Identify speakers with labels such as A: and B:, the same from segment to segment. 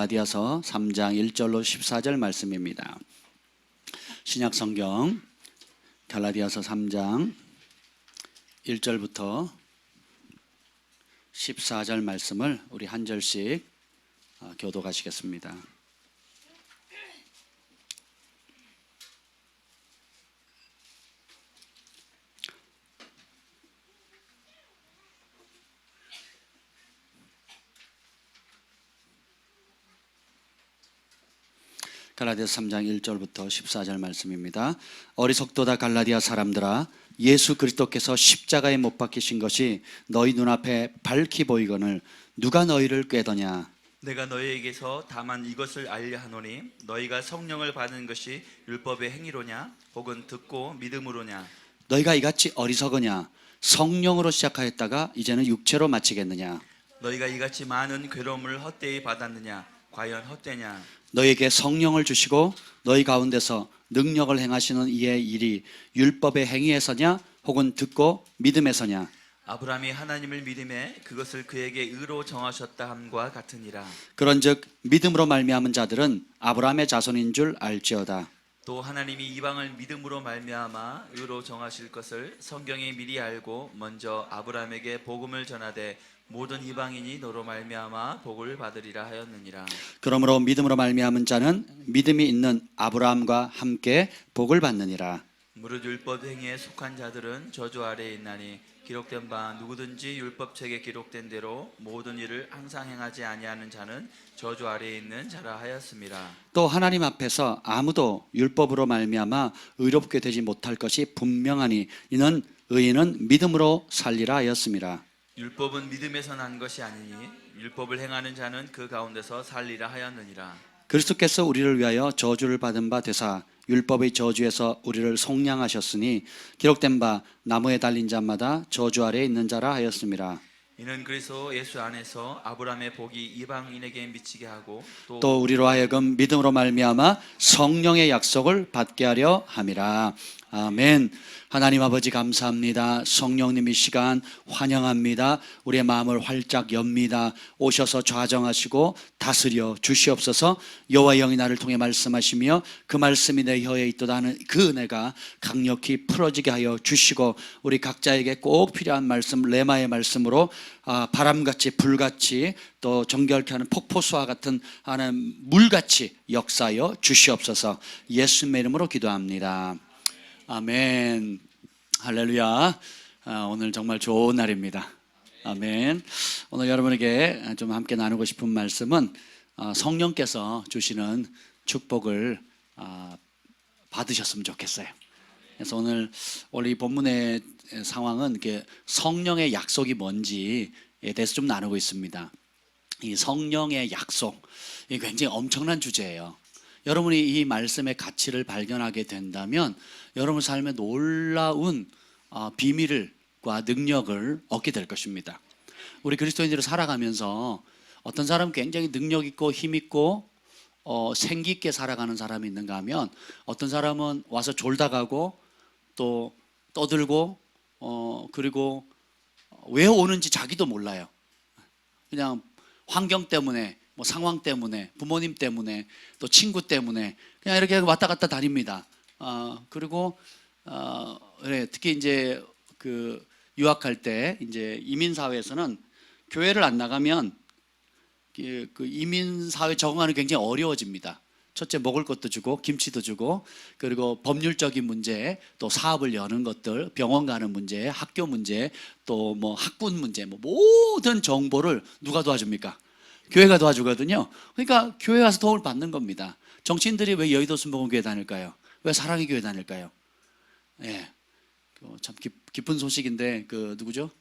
A: 갈라디아서 3장 1절로 14절 말씀입니다. 신약 성경 갈라디아서 3장 1절부터 14절 말씀을 우리 한 절씩 교독하시겠습니다. 갈라디아서 3장 1절부터 14절 말씀입니다. 어리석도다 갈라디아 사람들아, 예수 그리스도께서 십자가에 못 박히신 것이 너희 눈앞에 밝히 보이거늘 누가 너희를 꾀더냐?
B: 내가 너희에게서 다만 이것을 알려 하노니 너희가 성령을 받은 것이 율법의 행위로냐 혹은 듣고 믿음으로냐?
A: 너희가 이같이 어리석으냐? 성령으로 시작하였다가 이제는 육체로 마치겠느냐?
B: 너희가 이같이 많은 괴로움을 헛되이 받았느냐? 과연 헛되냐?
A: 너희에게 성령을 주시고 너희 가운데서 능력을 행하시는 이의 일이 율법의 행위에서냐 혹은 듣고 믿음에서냐?
B: 아브라함이 하나님을 믿음에 그것을 그에게 의로 정하셨다 함과 같으니라.
A: 그런즉 믿음으로 말미암은 자들은 아브라함의 자손인 줄 알지어다.
B: 또 하나님이 이방을 믿음으로 말미암아 의로 정하실 것을 성경이 미리 알고 먼저 아브라함에게 복음을 전하되 모든 이방인이 너로 말미암아 복을 받으리라 하였느니라.
A: 그러므로 믿음으로 말미암은 자는 믿음이 있는 아브라함과 함께 복을 받느니라.
B: 무릇 율법 행위에 속한 자들은 저주 아래에 있나니 기록된 바 누구든지 율법책에 기록된 대로 모든 일을 항상 행하지 아니하는 자는 저주 아래에 있는 자라 하였습니다.
A: 또 하나님 앞에서 아무도 율법으로 말미암아 의롭게 되지 못할 것이 분명하니 이는 의인은 믿음으로 살리라 하였습니다.
B: 율법은 믿음에서 난 것이 아니니 율법을 행하는 자는 그 가운데서 살리라 하였느니라.
A: 그리스도께서 우리를 위하여 저주를 받은 바 되사 율법의 저주에서 우리를 속량하셨으니 기록된 바 나무에 달린 자마다 저주 아래에 있는 자라 하였습니다.
B: 이는 그리스도 예수 안에서 아브라함의 복이 이방인에게 미치게 하고
A: 또 우리로 하여금 믿음으로 말미암아 성령의 약속을 받게 하려 함이라. 아멘. 하나님 아버지 감사합니다. 성령님 이 시간 환영합니다. 우리의 마음을 활짝 엽니다. 오셔서 좌정하시고 다스려 주시옵소서. 여호와의 영이 나를 통해 말씀하시며 그 말씀이 내 혀에 있도다 하는 그 은혜가 강력히 풀어지게 하여 주시고 우리 각자에게 꼭 필요한 말씀 레마의 말씀으로 바람같이 불같이 또 정결케 하는 폭포수와 같은 하는 물같이 역사하여 주시옵소서. 예수님의 이름으로 기도합니다. 아멘. 할렐루야. 오늘 정말 좋은 날입니다. 아멘. 오늘 여러분에게 좀 함께 나누고 싶은 말씀은 성령께서 주시는 축복을 받으셨으면 좋겠어요. 그래서 오늘 이 본문의 상황은 성령의 약속이 뭔지에 대해서 좀 나누고 있습니다. 이 성령의 약속, 이 굉장히 엄청난 주제예요. 여러분이 이 말씀의 가치를 발견하게 된다면 여러분 삶에 놀라운 비밀과 능력을 얻게 될 것입니다. 우리 그리스도인들이 살아가면서 어떤 사람은 굉장히 능력 있고 힘 있고 생기 있게 살아가는 사람이 있는가 하면 어떤 사람은 와서 졸다 가고 또 떠들고 그리고 왜 오는지 자기도 몰라요. 그냥 환경 때문에 뭐 상황 때문에 부모님 때문에 또 친구 때문에 그냥 이렇게 왔다 갔다 다닙니다. 그리고 특히 이제 그 유학할 때 이제 이민 사회에서는 교회를 안 나가면 그 이민 사회 적응하는 게 굉장히 어려워집니다. 첫째 먹을 것도 주고 김치도 주고 그리고 법률적인 문제 또 사업을 여는 것들 병원 가는 문제 학교 문제 또 뭐 학군 문제 뭐 모든 정보를 누가 도와줍니까? 교회가 도와주거든요. 그러니까 교회 가서 도움을 받는 겁니다. 정치인들이 왜 여의도 순복음교회 다닐까요? 왜 사랑의 교회 다닐까요? 예, 참 기쁜 소식인데 그 누구죠?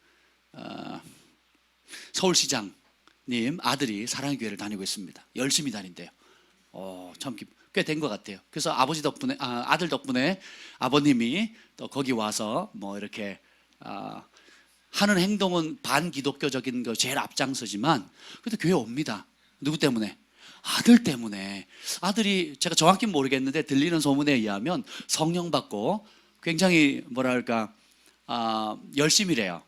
A: 서울시장님 아들이 사랑의 교회를 다니고 있습니다. 열심히 다닌대요. 참 꽤 된 것 같아요. 그래서 아버지 덕분에 아들 덕분에 아버님이 또 거기 와서 뭐 이렇게 하는 행동은 반기독교적인 거 제일 앞장서지만 그래도 교회 옵니다. 누구 때문에? 아들 때문에. 아들이 제가 정확히 모르겠는데 들리는 소문에 의하면 성령 받고 굉장히 뭐랄까 열심히 해요.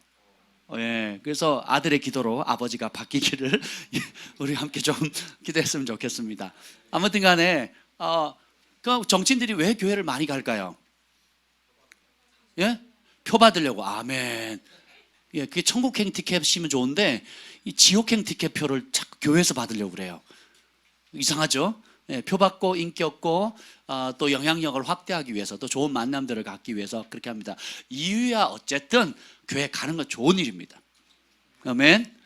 A: 예, 그래서 아들의 기도로 아버지가 바뀌기를 우리 함께 좀 기도했으면 좋겠습니다. 아무튼 간에 그 정치인들이 왜 교회를 많이 갈까요? 예? 표 받으려고. 아멘. 예, 그게 천국행 티켓이면 좋은데 이 지옥행 티켓표를 자꾸 교회에서 받으려고 그래요. 이상하죠? 예, 표 받고 인기 얻고 또 영향력을 확대하기 위해서 또 좋은 만남들을 갖기 위해서 그렇게 합니다. 이유야 어쨌든 교회 가는 건 좋은 일입니다. 아멘.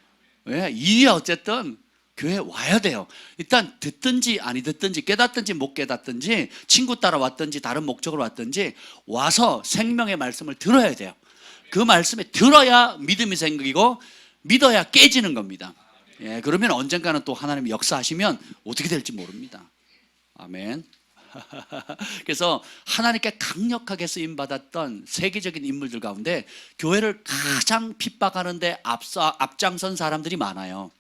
A: 왜? 이유야 어쨌든 교회 와야 돼요. 일단 듣든지 아니 듣든지 깨닫든지 못 깨닫든지 친구 따라 왔든지 다른 목적으로 왔든지 와서 생명의 말씀을 들어야 돼요. 그 말씀에 들어야 믿음이 생기고 믿어야 깨지는 겁니다. 예, 그러면 언젠가는 또 하나님이 역사하시면 어떻게 될지 모릅니다. 아멘. 그래서 하나님께 강력하게 쓰임받았던 세계적인 인물들 가운데 교회를 가장 핍박하는데 앞장선 사람들이 많아요.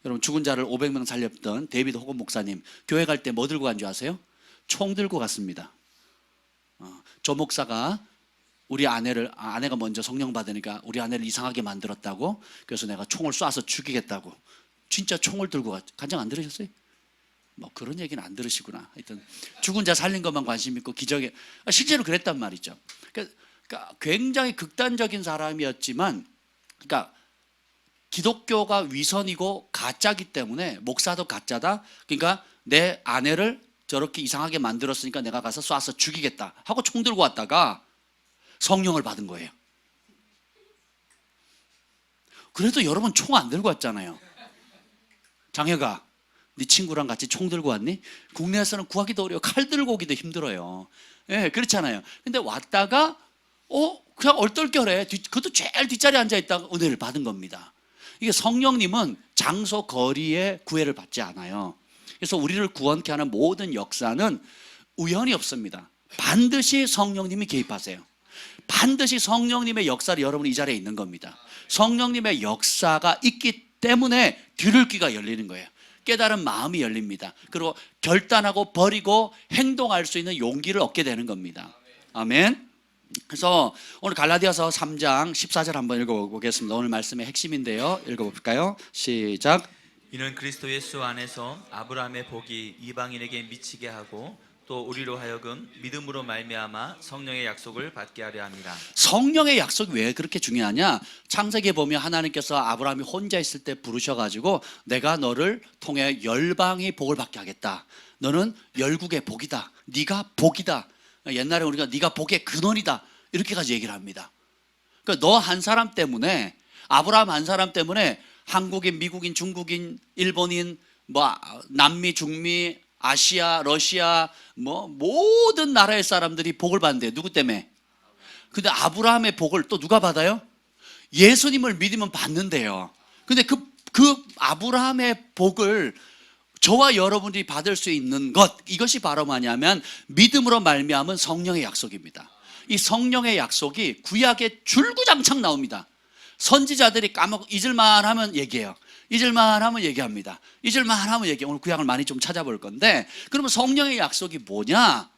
A: 여러분, 죽은 자를 500명 살렸던 데이비드 호건 목사님, 교회 갈 때 뭐 들고 간 줄 아세요? 총 들고 갔습니다. 저 목사가 우리 아내가 먼저 성령 받으니까 우리 아내를 이상하게 만들었다고, 그래서 내가 총을 쏴서 죽이겠다고 진짜 총을 들고 간증 안 들으셨어요? 뭐 그런 얘기는 안 들으시구나. 하여튼 죽은 자 살린 것만 관심 있고 기적에 실제로 그랬단 말이죠. 그러니까 굉장히 극단적인 사람이었지만, 그러니까 기독교가 위선이고 가짜기 때문에 목사도 가짜다. 그러니까 내 아내를 저렇게 이상하게 만들었으니까 내가 가서 쏴서 죽이겠다 하고 총 들고 왔다가 성령을 받은 거예요. 그래도 여러분 총 안 들고 왔잖아요. 장혜가, 네 친구랑 같이 총 들고 왔니? 국내에서는 구하기도 어려워. 칼 들고 오기도 힘들어요. 예, 그렇잖아요. 근데 왔다가 그냥 얼떨결에 그것도 제일 뒷자리에 앉아있다가 은혜를 받은 겁니다. 이게 성령님은 장소 거리에 구애를 받지 않아요. 그래서 우리를 구원케 하는 모든 역사는 우연이 없습니다. 반드시 성령님이 개입하세요. 반드시 성령님의 역사를 여러분이 이 자리에 있는 겁니다. 성령님의 역사가 있기 때문에 들을 귀가 열리는 거예요. 깨달은 마음이 열립니다. 그리고 결단하고 버리고 행동할 수 있는 용기를 얻게 되는 겁니다. 아멘. 그래서 오늘 갈라디아서 3장 14절 한번 읽어보겠습니다. 오늘 말씀의 핵심인데요. 읽어볼까요? 시작.
B: 이는 그리스도 예수 안에서 아브라함의 복이 이방인에게 미치게 하고 또 우리로 하여금 믿음으로 말미암아 성령의 약속을 받게 하려 합니다.
A: 성령의 약속이 왜 그렇게 중요하냐? 창세기에 보면 하나님께서 아브라함이 혼자 있을 때 부르셔가지고 내가 너를 통해 열방의 복을 받게 하겠다. 너는 열국의 복이다. 네가 복이다. 옛날에 우리가 네가 복의 근원이다 이렇게까지 얘기를 합니다. 그러니까 너 한 사람 때문에, 아브라함 한 사람 때문에 한국인, 미국인, 중국인, 일본인, 뭐 남미, 중미, 아시아, 러시아, 뭐 모든 나라의 사람들이 복을 받는데 누구 때문에? 근데 아브라함의 복을 또 누가 받아요? 예수님을 믿으면 받는데요. 근데 그 아브라함의 복을 저와 여러분들이 받을 수 있는 것, 이것이 바로 뭐냐면 믿음으로 말미암은 성령의 약속입니다. 이 성령의 약속이 구약에 줄구장창 나옵니다. 선지자들이 잊을만 하면 얘기해요. 잊을만 하면 얘기합니다. 잊을만 하면 얘기해요. 오늘 구약을 많이 좀 찾아볼 건데, 그러면 성령의 약속이 뭐냐?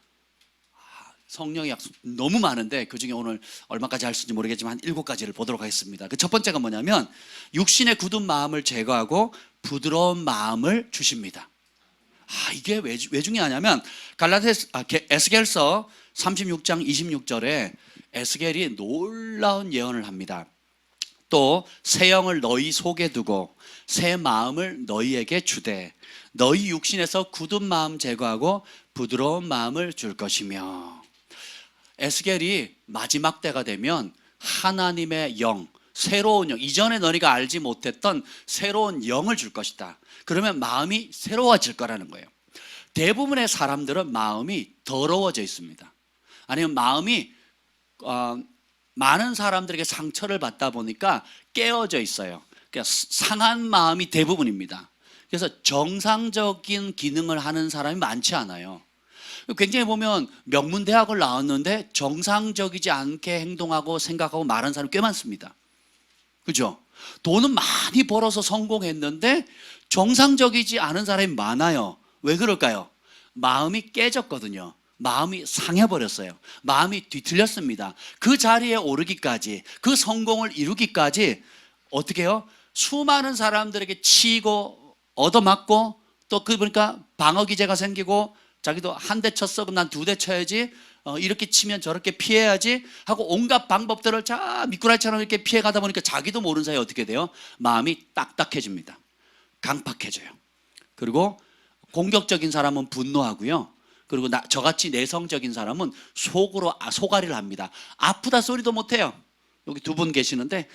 A: 성령의 약속 너무 많은데 그중에 오늘 얼마까지 할 수 있는지 모르겠지만 한 7가지를 보도록 하겠습니다. 그 첫 번째가 뭐냐면 육신의 굳은 마음을 제거하고 부드러운 마음을 주십니다. 이게 왜 중요하냐면 에스겔서 36장 26절에 에스겔이 놀라운 예언을 합니다. 또 새 영을 너희 속에 두고 새 마음을 너희에게 주되 너희 육신에서 굳은 마음 제거하고 부드러운 마음을 줄 것이며, 에스겔이 마지막 때가 되면 하나님의 영, 새로운 영, 이전에 너희가 알지 못했던 새로운 영을 줄 것이다. 그러면 마음이 새로워질 거라는 거예요. 대부분의 사람들은 마음이 더러워져 있습니다. 아니면 마음이 많은 사람들에게 상처를 받다 보니까 깨어져 있어요. 그러니까 상한 마음이 대부분입니다. 그래서 정상적인 기능을 하는 사람이 많지 않아요. 굉장히 보면 명문대학을 나왔는데 정상적이지 않게 행동하고 생각하고 말하는 사람이 꽤 많습니다. 그죠? 돈은 많이 벌어서 성공했는데 정상적이지 않은 사람이 많아요. 왜 그럴까요? 마음이 깨졌거든요. 마음이 상해버렸어요. 마음이 뒤틀렸습니다. 그 자리에 오르기까지, 그 성공을 이루기까지 어떻게 해요? 수많은 사람들에게 치이고 얻어맞고 또 보니까 방어기제가 생기고 자기도 한 대 쳤어 그럼 난 두 대 쳐야지, 이렇게 치면 저렇게 피해야지 하고 온갖 방법들을 미꾸라지처럼 이렇게 피해가다 보니까 자기도 모르는 사이에 어떻게 돼요? 마음이 딱딱해집니다. 강팍해져요. 그리고 공격적인 사람은 분노하고요. 그리고 저같이 내성적인 사람은 속으로 소가리를 합니다. 아프다 소리도 못해요. 여기 두 분 계시는데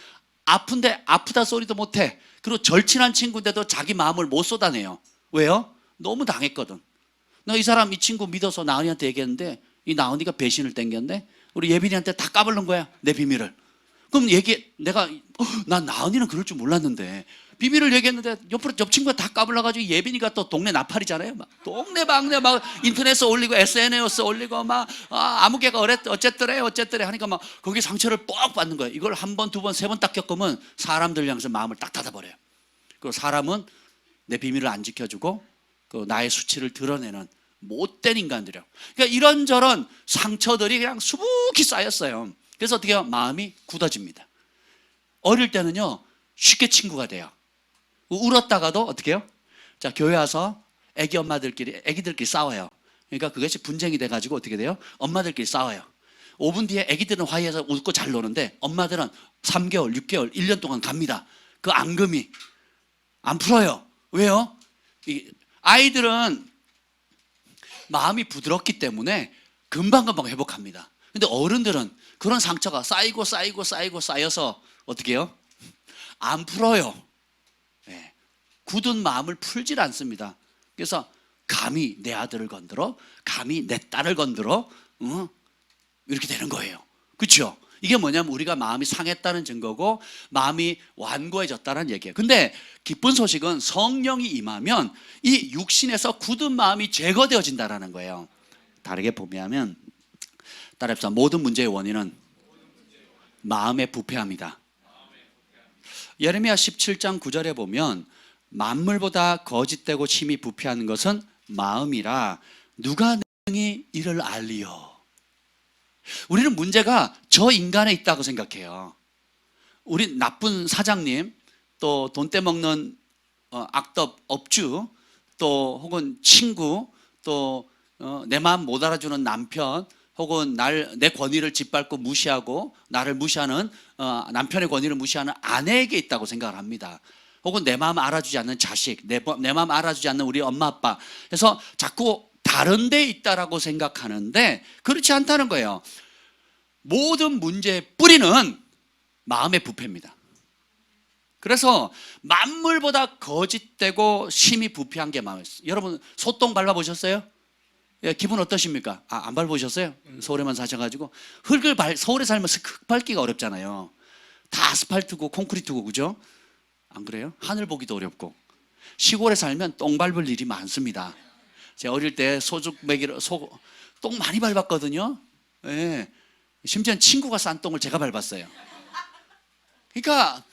A: 아픈데 아프다 소리도 못해. 그리고 절친한 친구인데도 자기 마음을 못 쏟아내요. 왜요? 너무 당했거든. 나 이 사람 이 친구 믿어서 나은이한테 얘기했는데 이 나은이가 배신을 땡겼네. 우리 예빈이한테 다 까발른 거야, 내 비밀을. 그럼 내가 난 나은이는 그럴 줄 몰랐는데 비밀을 얘기했는데 옆 친구가 다 까불러가지고 예빈이가 또 동네 나팔이잖아요. 막 동네 방네 막 인터넷에 올리고 SNS에 올리고 막 아무개가 어쨌더래 하니까 막 거기 상처를 뻑 받는 거예요. 이걸 한 번, 두 번, 세 번 딱 겪으면 사람들 향해서 마음을 딱 닫아버려요. 그리고 사람은 내 비밀을 안 지켜주고 그 나의 수치를 드러내는 못된 인간들이요. 그러니까 이런저런 상처들이 그냥 수북히 쌓였어요. 그래서 어떻게 해요? 마음이 굳어집니다. 어릴 때는요 쉽게 친구가 돼요. 울었다가도 어떻게 해요? 자, 교회 와서 애기들끼리 싸워요. 그러니까 그것이 분쟁이 돼가지고 어떻게 돼요? 엄마들끼리 싸워요. 5분 뒤에 애기들은 화해해서 웃고 잘 노는데 엄마들은 3개월, 6개월, 1년 동안 갑니다. 그 앙금이 안 풀어요. 왜요? 아이들은 마음이 부드럽기 때문에 금방금방 회복합니다. 근데 어른들은 그런 상처가 쌓여서 어떻게 해요? 안 풀어요. 네. 굳은 마음을 풀질 않습니다. 그래서 감히 내 아들을 건드려, 감히 내 딸을 건드려, 이렇게 되는 거예요. 그렇죠? 이게 뭐냐면 우리가 마음이 상했다는 증거고 마음이 완고해졌다는 얘기예요. 근데 기쁜 소식은 성령이 임하면 이 육신에서 굳은 마음이 제거되어진다는 거예요. 다르게 보면 따라합시다. 모든 문제의 원인은 마음의 부패함이다. 예레미야 17장 9절에 보면 만물보다 거짓되고 심히 부패한 것은 마음이라 누가 능히 이를 알리요. 우리는 문제가 저 인간에 있다고 생각해요. 우리 나쁜 사장님, 또 돈 떼먹는 악덕 업주, 또 혹은 친구, 또 내 마음 못 알아주는 남편, 혹은 내 권위를 짓밟고 무시하고 나를 무시하는 남편의 권위를 무시하는 아내에게 있다고 생각을 합니다. 혹은 내 마음 알아주지 않는 자식, 내 마음 알아주지 않는 우리 엄마 아빠. 그래서 자꾸 다른 데 있다라고 생각하는데 그렇지 않다는 거예요. 모든 문제의 뿌리는 마음의 부패입니다. 그래서 만물보다 거짓되고 심히 부패한 게 마음이에요. 여러분 소똥 밟아보셨어요? 예, 기분 어떠십니까? 안 밟아보셨어요? 서울에만 사셔가지고 서울에 살면 흙 밟기가 어렵잖아요. 다 아스팔트고 콘크리트고 그죠? 안 그래요? 하늘 보기도 어렵고 시골에 살면 똥 밟을 일이 많습니다. 제가 어릴 때 소죽 먹이로 똥 많이 밟았거든요. 예. 심지어 친구가 싼 똥을 제가 밟았어요. 그러니까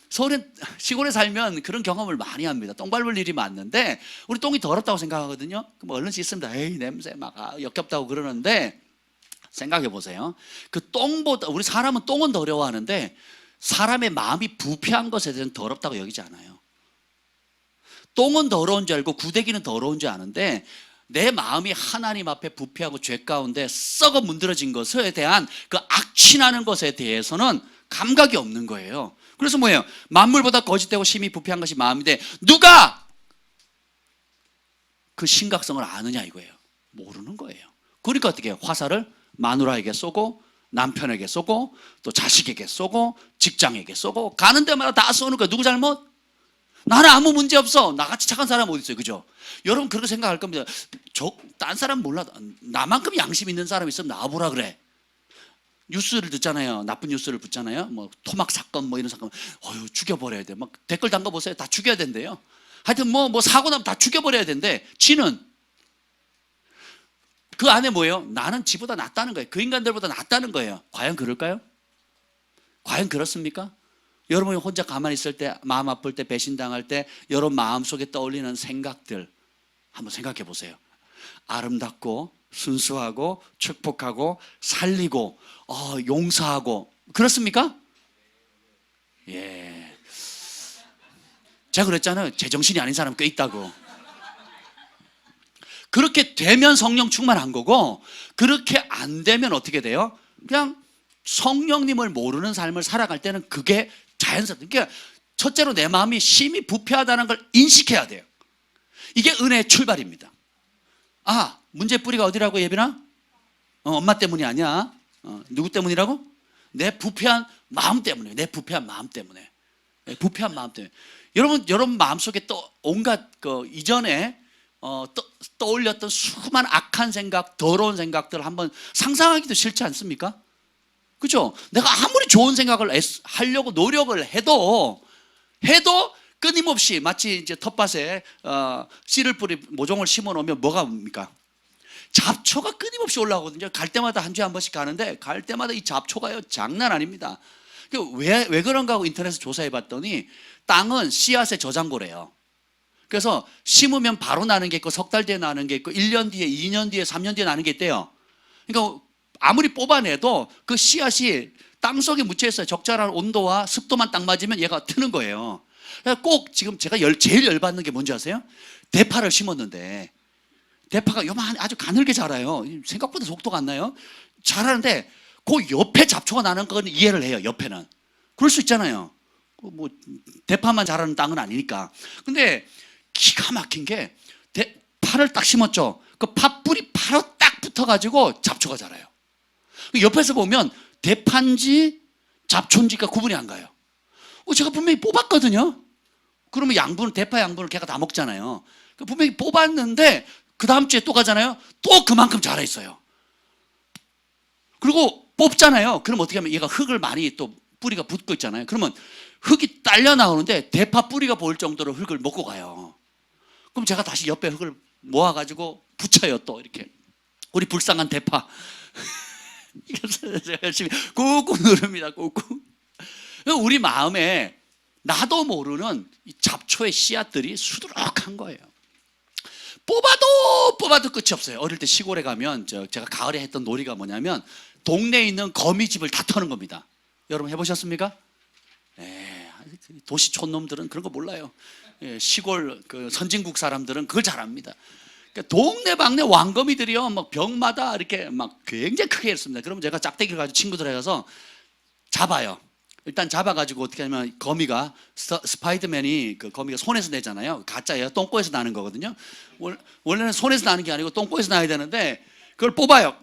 A: 시골에 살면 그런 경험을 많이 합니다. 똥 밟을 일이 많은데 우리 똥이 더럽다고 생각하거든요. 그럼 얼른 씻습니다. 에이 냄새 막 역겹다고 그러는데 생각해 보세요. 그 똥보다 우리 사람은 똥은 더러워하는데 사람의 마음이 부패한 것에 대해서는 더럽다고 여기지 않아요. 똥은 더러운 줄 알고 구데기는 더러운 줄 아는데 내 마음이 하나님 앞에 부패하고 죄 가운데 썩어 문드러진 것에 대한 그 악취나는 것에 대해서는 감각이 없는 거예요. 그래서 뭐예요? 만물보다 거짓되고 심히 부패한 것이 마음인데 누가 그 심각성을 아느냐 이거예요. 모르는 거예요. 그러니까 어떻게 해요? 화살을 마누라에게 쏘고 남편에게 쏘고 또 자식에게 쏘고 직장에게 쏘고 가는 데마다 다 쏘는 거예요. 누구 잘못? 나는 아무 문제 없어. 나같이 착한 사람 어디 있어요? 그죠? 여러분 그렇게 생각할 겁니다. 딴 사람 몰라도 나만큼 양심 있는 사람 있으면 나와보라 그래. 뉴스를 듣잖아요. 나쁜 뉴스를 붙잖아요. 뭐 토막 사건 뭐 이런 사건, 죽여버려야 돼. 막 댓글 담가보세요. 다 죽여야 된대요. 하여튼 뭐 사고 나면 다 죽여버려야 된대. 지는 그 안에 뭐예요? 나는 지보다 낫다는 거예요. 그 인간들보다 낫다는 거예요. 과연 그럴까요? 과연 그렇습니까? 여러분이 혼자 가만히 있을 때, 마음 아플 때, 배신당할 때 여러분 마음속에 떠올리는 생각들 한번 생각해 보세요. 아름답고 순수하고 축복하고 살리고 용서하고 그렇습니까? 예. 제가 그랬잖아요. 제정신이 아닌 사람 꽤 있다고. 그렇게 되면 성령 충만한 거고, 그렇게 안 되면 어떻게 돼요? 그냥 성령님을 모르는 삶을 살아갈 때는 그게 자연스럽다. 그러니까 첫째로 내 마음이 심히 부패하다는 걸 인식해야 돼요. 이게 은혜의 출발입니다. 아, 문제 뿌리가 어디라고, 예빈아? 엄마 때문이 아니야. 누구 때문이라고? 내 부패한 마음 때문에. 내 부패한 마음 때문에. 부패한 마음 때문에. 여러분 마음속에 또 온갖 이전에 떠올렸던 수많은 악한 생각, 더러운 생각들 한번 상상하기도 싫지 않습니까? 그죠? 내가 아무리 좋은 생각을 하려고 노력을 해도 끊임없이 마치 이제 텃밭에 씨를 모종을 심어 놓으면 뭐가 옵니까? 잡초가 끊임없이 올라오거든요. 갈 때마다 한 주에 한 번씩 가는데 갈 때마다 이 잡초가요 장난 아닙니다. 왜 그런가 하고 인터넷에서 조사해 봤더니 땅은 씨앗의 저장고래요. 그래서 심으면 바로 나는 게 있고 석 달 뒤에 나는 게 있고 1년 뒤에 2년 뒤에 3년 뒤에 나는 게 있대요. 그러니까 아무리 뽑아내도 그 씨앗이 땅속에 묻혀 있어요. 적절한 온도와 습도만 딱 맞으면 얘가 트는 거예요. 그러니까 꼭 지금 제가 제일 열받는 게 뭔지 아세요? 대파를 심었는데 대파가 요만 아주 가늘게 자라요. 생각보다 속도가 안 나요. 자라는데 그 옆에 잡초가 나는 건 이해를 해요. 옆에는 그럴 수 있잖아요. 뭐 대파만 자라는 땅은 아니니까. 근데 기가 막힌 게 파를 딱 심었죠. 그 팥뿌리 바로 딱 붙어가지고 잡초가 자라요. 옆에서 보면 대파인지 잡초인지가 구분이 안 가요. 제가 분명히 뽑았거든요. 그러면 대파 양분을 걔가 다 먹잖아요. 분명히 뽑았는데 그 다음 주에 또 가잖아요. 또 그만큼 자라 있어요. 그리고 뽑잖아요. 그럼 어떻게 하면 얘가 흙을 많이 또 뿌리가 붙고 있잖아요. 그러면 흙이 딸려 나오는데 대파 뿌리가 보일 정도로 흙을 먹고 가요. 그럼 제가 다시 옆에 흙을 모아가지고 붙여요. 또 이렇게 우리 불쌍한 대파. 그래서 제가 열심히 꾹꾹 누릅니다. 꾹꾹. 우리 마음에 나도 모르는 이 잡초의 씨앗들이 수두룩한 거예요. 뽑아도 끝이 없어요. 어릴 때 시골에 가면 제가 가을에 했던 놀이가 뭐냐면 동네에 있는 거미집을 다 터는 겁니다. 여러분 해보셨습니까? 도시 촌놈들은 그런 거 몰라요. 시골 선진국 사람들은 그걸 잘 압니다. 그러니까 동네방네 왕거미들이요, 막 벽마다 이렇게 막 굉장히 크게 했습니다. 그러면 제가 짝대기를 가지고 친구들에 가서 잡아요. 일단 잡아가지고 어떻게 하면 거미가 스파이더맨이 그 거미가 손에서 내잖아요. 가짜예요. 똥꼬에서 나는 거거든요. 원래는 손에서 나는 게 아니고 똥꼬에서 나야 되는데 그걸 뽑아요.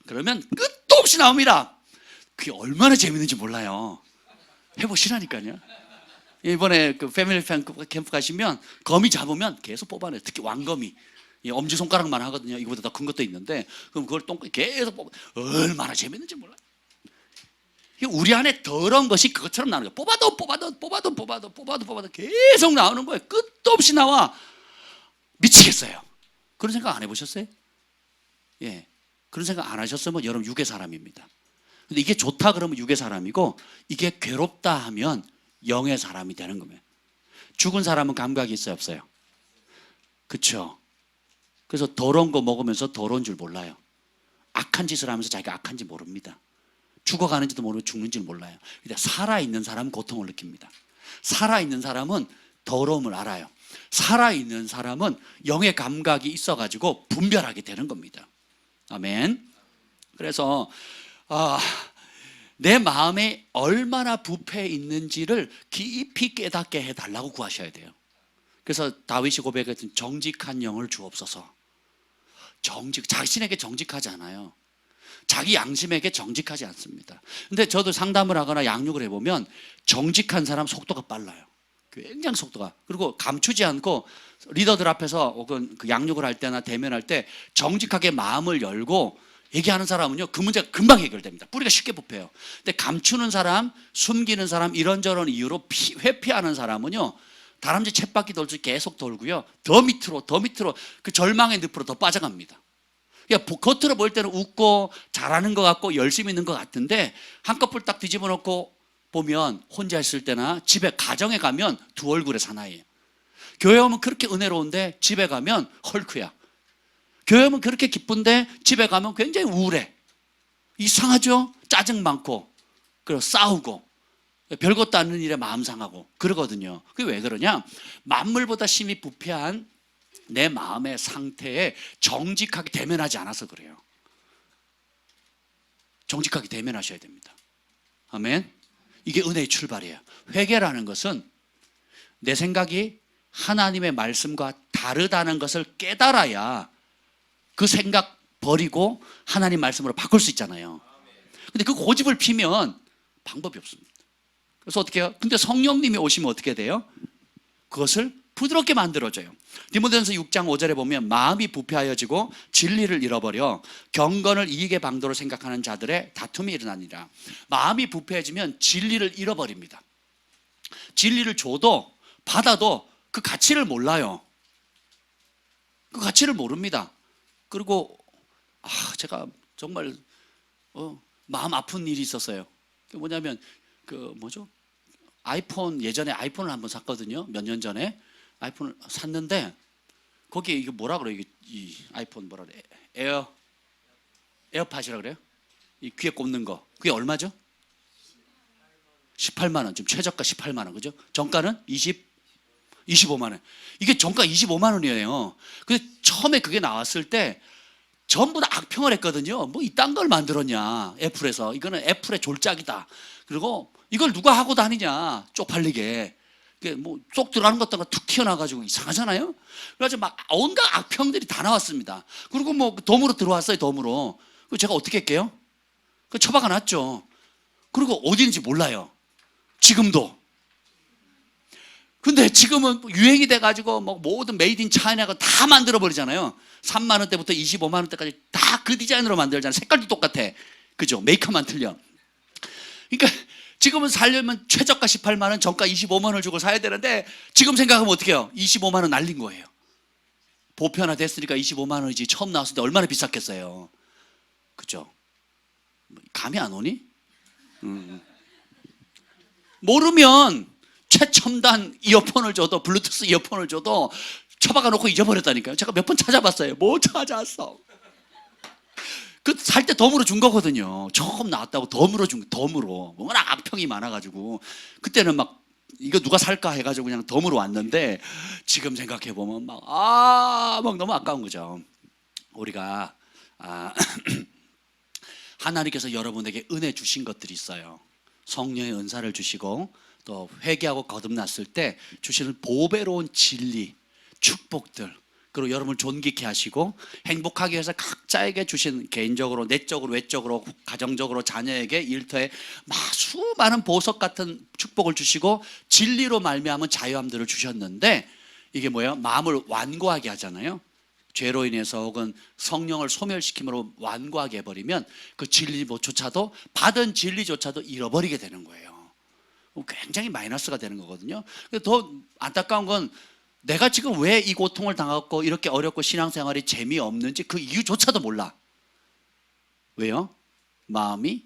A: 그러면 끝도 없이 나옵니다. 그게 얼마나 재밌는지 몰라요. 해보시라니까요. 이번에 그 패밀리 캠프 가시면 거미 잡으면 계속 뽑아내요. 특히 왕거미. 엄지손가락만 하거든요. 이거보다 더 큰 것도 있는데 그럼 그걸 똥꼬에 계속 뽑아. 얼마나 재밌는지 몰라요. 우리 안에 더러운 것이 그것처럼 나오는 거예요. 뽑아도 계속 나오는 거예요. 끝도 없이 나와. 미치겠어요. 그런 생각 안 해보셨어요? 예, 그런 생각 안 하셨으면 여러분 육의 사람입니다. 근데 이게 좋다 그러면 육의 사람이고 이게 괴롭다 하면 영의 사람이 되는 겁니다. 죽은 사람은 감각이 있어요, 없어요? 그렇죠? 그래서 더러운 거 먹으면서 더러운 줄 몰라요. 악한 짓을 하면서 자기가 악한지 모릅니다. 죽어가는지도 모르고 죽는지를 몰라요. 근데 살아있는 사람은 고통을 느낍니다. 살아있는 사람은 더러움을 알아요. 살아있는 사람은 영의 감각이 있어가지고 분별하게 되는 겁니다. 아멘. 그래서 내 마음에 얼마나 부패해 있는지를 깊이 깨닫게 해달라고 구하셔야 돼요. 그래서 다윗이 고백했던 정직한 영을 주옵소서. 자신에게 정직하지 않아요. 자기 양심에게 정직하지 않습니다. 근데 저도 상담을 하거나 양육을 해보면 정직한 사람 속도가 빨라요. 굉장히 속도가. 그리고 감추지 않고 리더들 앞에서 혹은 그 양육을 할 때나 대면할 때 정직하게 마음을 열고 얘기하는 사람은요, 그 문제가 금방 해결됩니다. 뿌리가 쉽게 뽑혀요. 근데 감추는 사람, 숨기는 사람, 이런저런 이유로 회피하는 사람은요, 다람쥐 쳇바퀴 돌듯이 계속 돌고요, 더 밑으로 그 절망의 늪으로 더 빠져갑니다. 그러니까 겉으로 볼 때는 웃고 잘하는 것 같고 열심히 있는 것 같은데 한꺼풀 딱 뒤집어 놓고 보면 혼자 있을 때나 집에 가정에 가면 두 얼굴의 사나이예요. 교회 오면 그렇게 은혜로운데 집에 가면 헐크야. 교회 오면 그렇게 기쁜데 집에 가면 굉장히 우울해. 이상하죠? 짜증 많고, 그리고 싸우고, 별것도 않는 일에 마음 상하고 그러거든요. 그게 왜 그러냐? 만물보다 심히 부패한 내 마음의 상태에 정직하게 대면하지 않아서 그래요. 정직하게 대면하셔야 됩니다. 아멘. 이게 은혜의 출발이에요. 회개라는 것은 내 생각이 하나님의 말씀과 다르다는 것을 깨달아야 그 생각 버리고 하나님 말씀으로 바꿀 수 있잖아요. 근데 그 고집을 피면 방법이 없습니다. 그래서 어떻게 해요? 근데 성령님이 오시면 어떻게 돼요? 그것을 부드럽게 만들어줘요. 디모데전서 6장 5절에 보면 마음이 부패하여지고 진리를 잃어버려 경건을 이익의 방도로 생각하는 자들의 다툼이 일어나니라. 마음이 부패해지면 진리를 잃어버립니다. 진리를 줘도 받아도 그 가치를 몰라요. 그 가치를 모릅니다. 그리고 제가 정말 마음 아픈 일이 있었어요. 그게 뭐냐면 예전에 아이폰을 한번 샀거든요. 몇 년 전에 아이폰을 샀는데 거기에 이게 뭐라 그래요? 이 아이폰 뭐라 그래? 에어팟이라 그래요? 이 귀에 꼽는 거. 그게 얼마죠? 18만 원. 지금 최저가 18만 원. 그죠? 정가는 25만 원. 이게 정가 25만 원이에요. 근데 처음에 그게 나왔을 때 전부 다 악평을 했거든요. 뭐 이딴 걸 만들었냐, 애플에서. 이거는 애플의 졸작이다. 그리고 이걸 누가 하고 다니냐, 쪽팔리게. 뭐 쏙 들어가는 것도 툭 튀어나와가지고 이상하잖아요. 그래가지고 막 온갖 악평들이 다 나왔습니다. 그리고 뭐 덤으로 들어왔어요. 덤으로. 제가 어떻게 할게요? 처박아 놨죠. 그리고 어딘지 몰라요. 지금도. 근데 지금은 유행이 돼가지고 뭐 모든 메이드 인 차이나가 다 만들어 버리잖아요. 3만 원대부터 25만 원대까지 다 그 디자인으로 만들잖아요. 색깔도 똑같아. 그죠? 메이커만 틀려. 그러니까 지금은 살려면 최저가 18만 원, 정가 25만 원을 주고 사야 되는데 지금 생각하면 어떻게 해요? 25만 원 날린 거예요. 보편화 됐으니까 25만 원이지. 처음 나왔을 때 얼마나 비쌌겠어요. 그죠? 감이 안 오니? 모르면 최첨단 이어폰을 줘도, 블루투스 이어폰을 줘도 처박아 놓고 잊어버렸다니까요. 제가 몇 번 찾아봤어요. 못 찾았어. 그 살 때 덤으로 준 거거든요. 처음 나왔다고 덤으로 덤으로. 워낙 악평이 많아가지고 그때는 막 이거 누가 살까 해가지고 그냥 덤으로 왔는데 지금 생각해 보면 막 너무 아까운 거죠. 우리가 하나님께서 여러분에게 은혜 주신 것들이 있어요. 성령의 은사를 주시고 또 회개하고 거듭났을 때 주시는 보배로운 진리, 축복들, 그리고 여러분을 존귀케 하시고 행복하게 해서 각자에게 주신 개인적으로, 내적으로, 외적으로, 가정적으로, 자녀에게, 일터에 수많은 보석 같은 축복을 주시고 진리로 말미암은 자유함들을 주셨는데 이게 뭐예요? 마음을 완고하게 하잖아요. 죄로 인해서 혹은 성령을 소멸시킴으로 완고하게 해버리면 그 진리조차도, 받은 진리조차도 잃어버리게 되는 거예요. 굉장히 마이너스가 되는 거거든요. 더 안타까운 건 내가 지금 왜 이 고통을 당하고 이렇게 어렵고 신앙생활이 재미없는지 그 이유조차도 몰라. 왜요? 마음이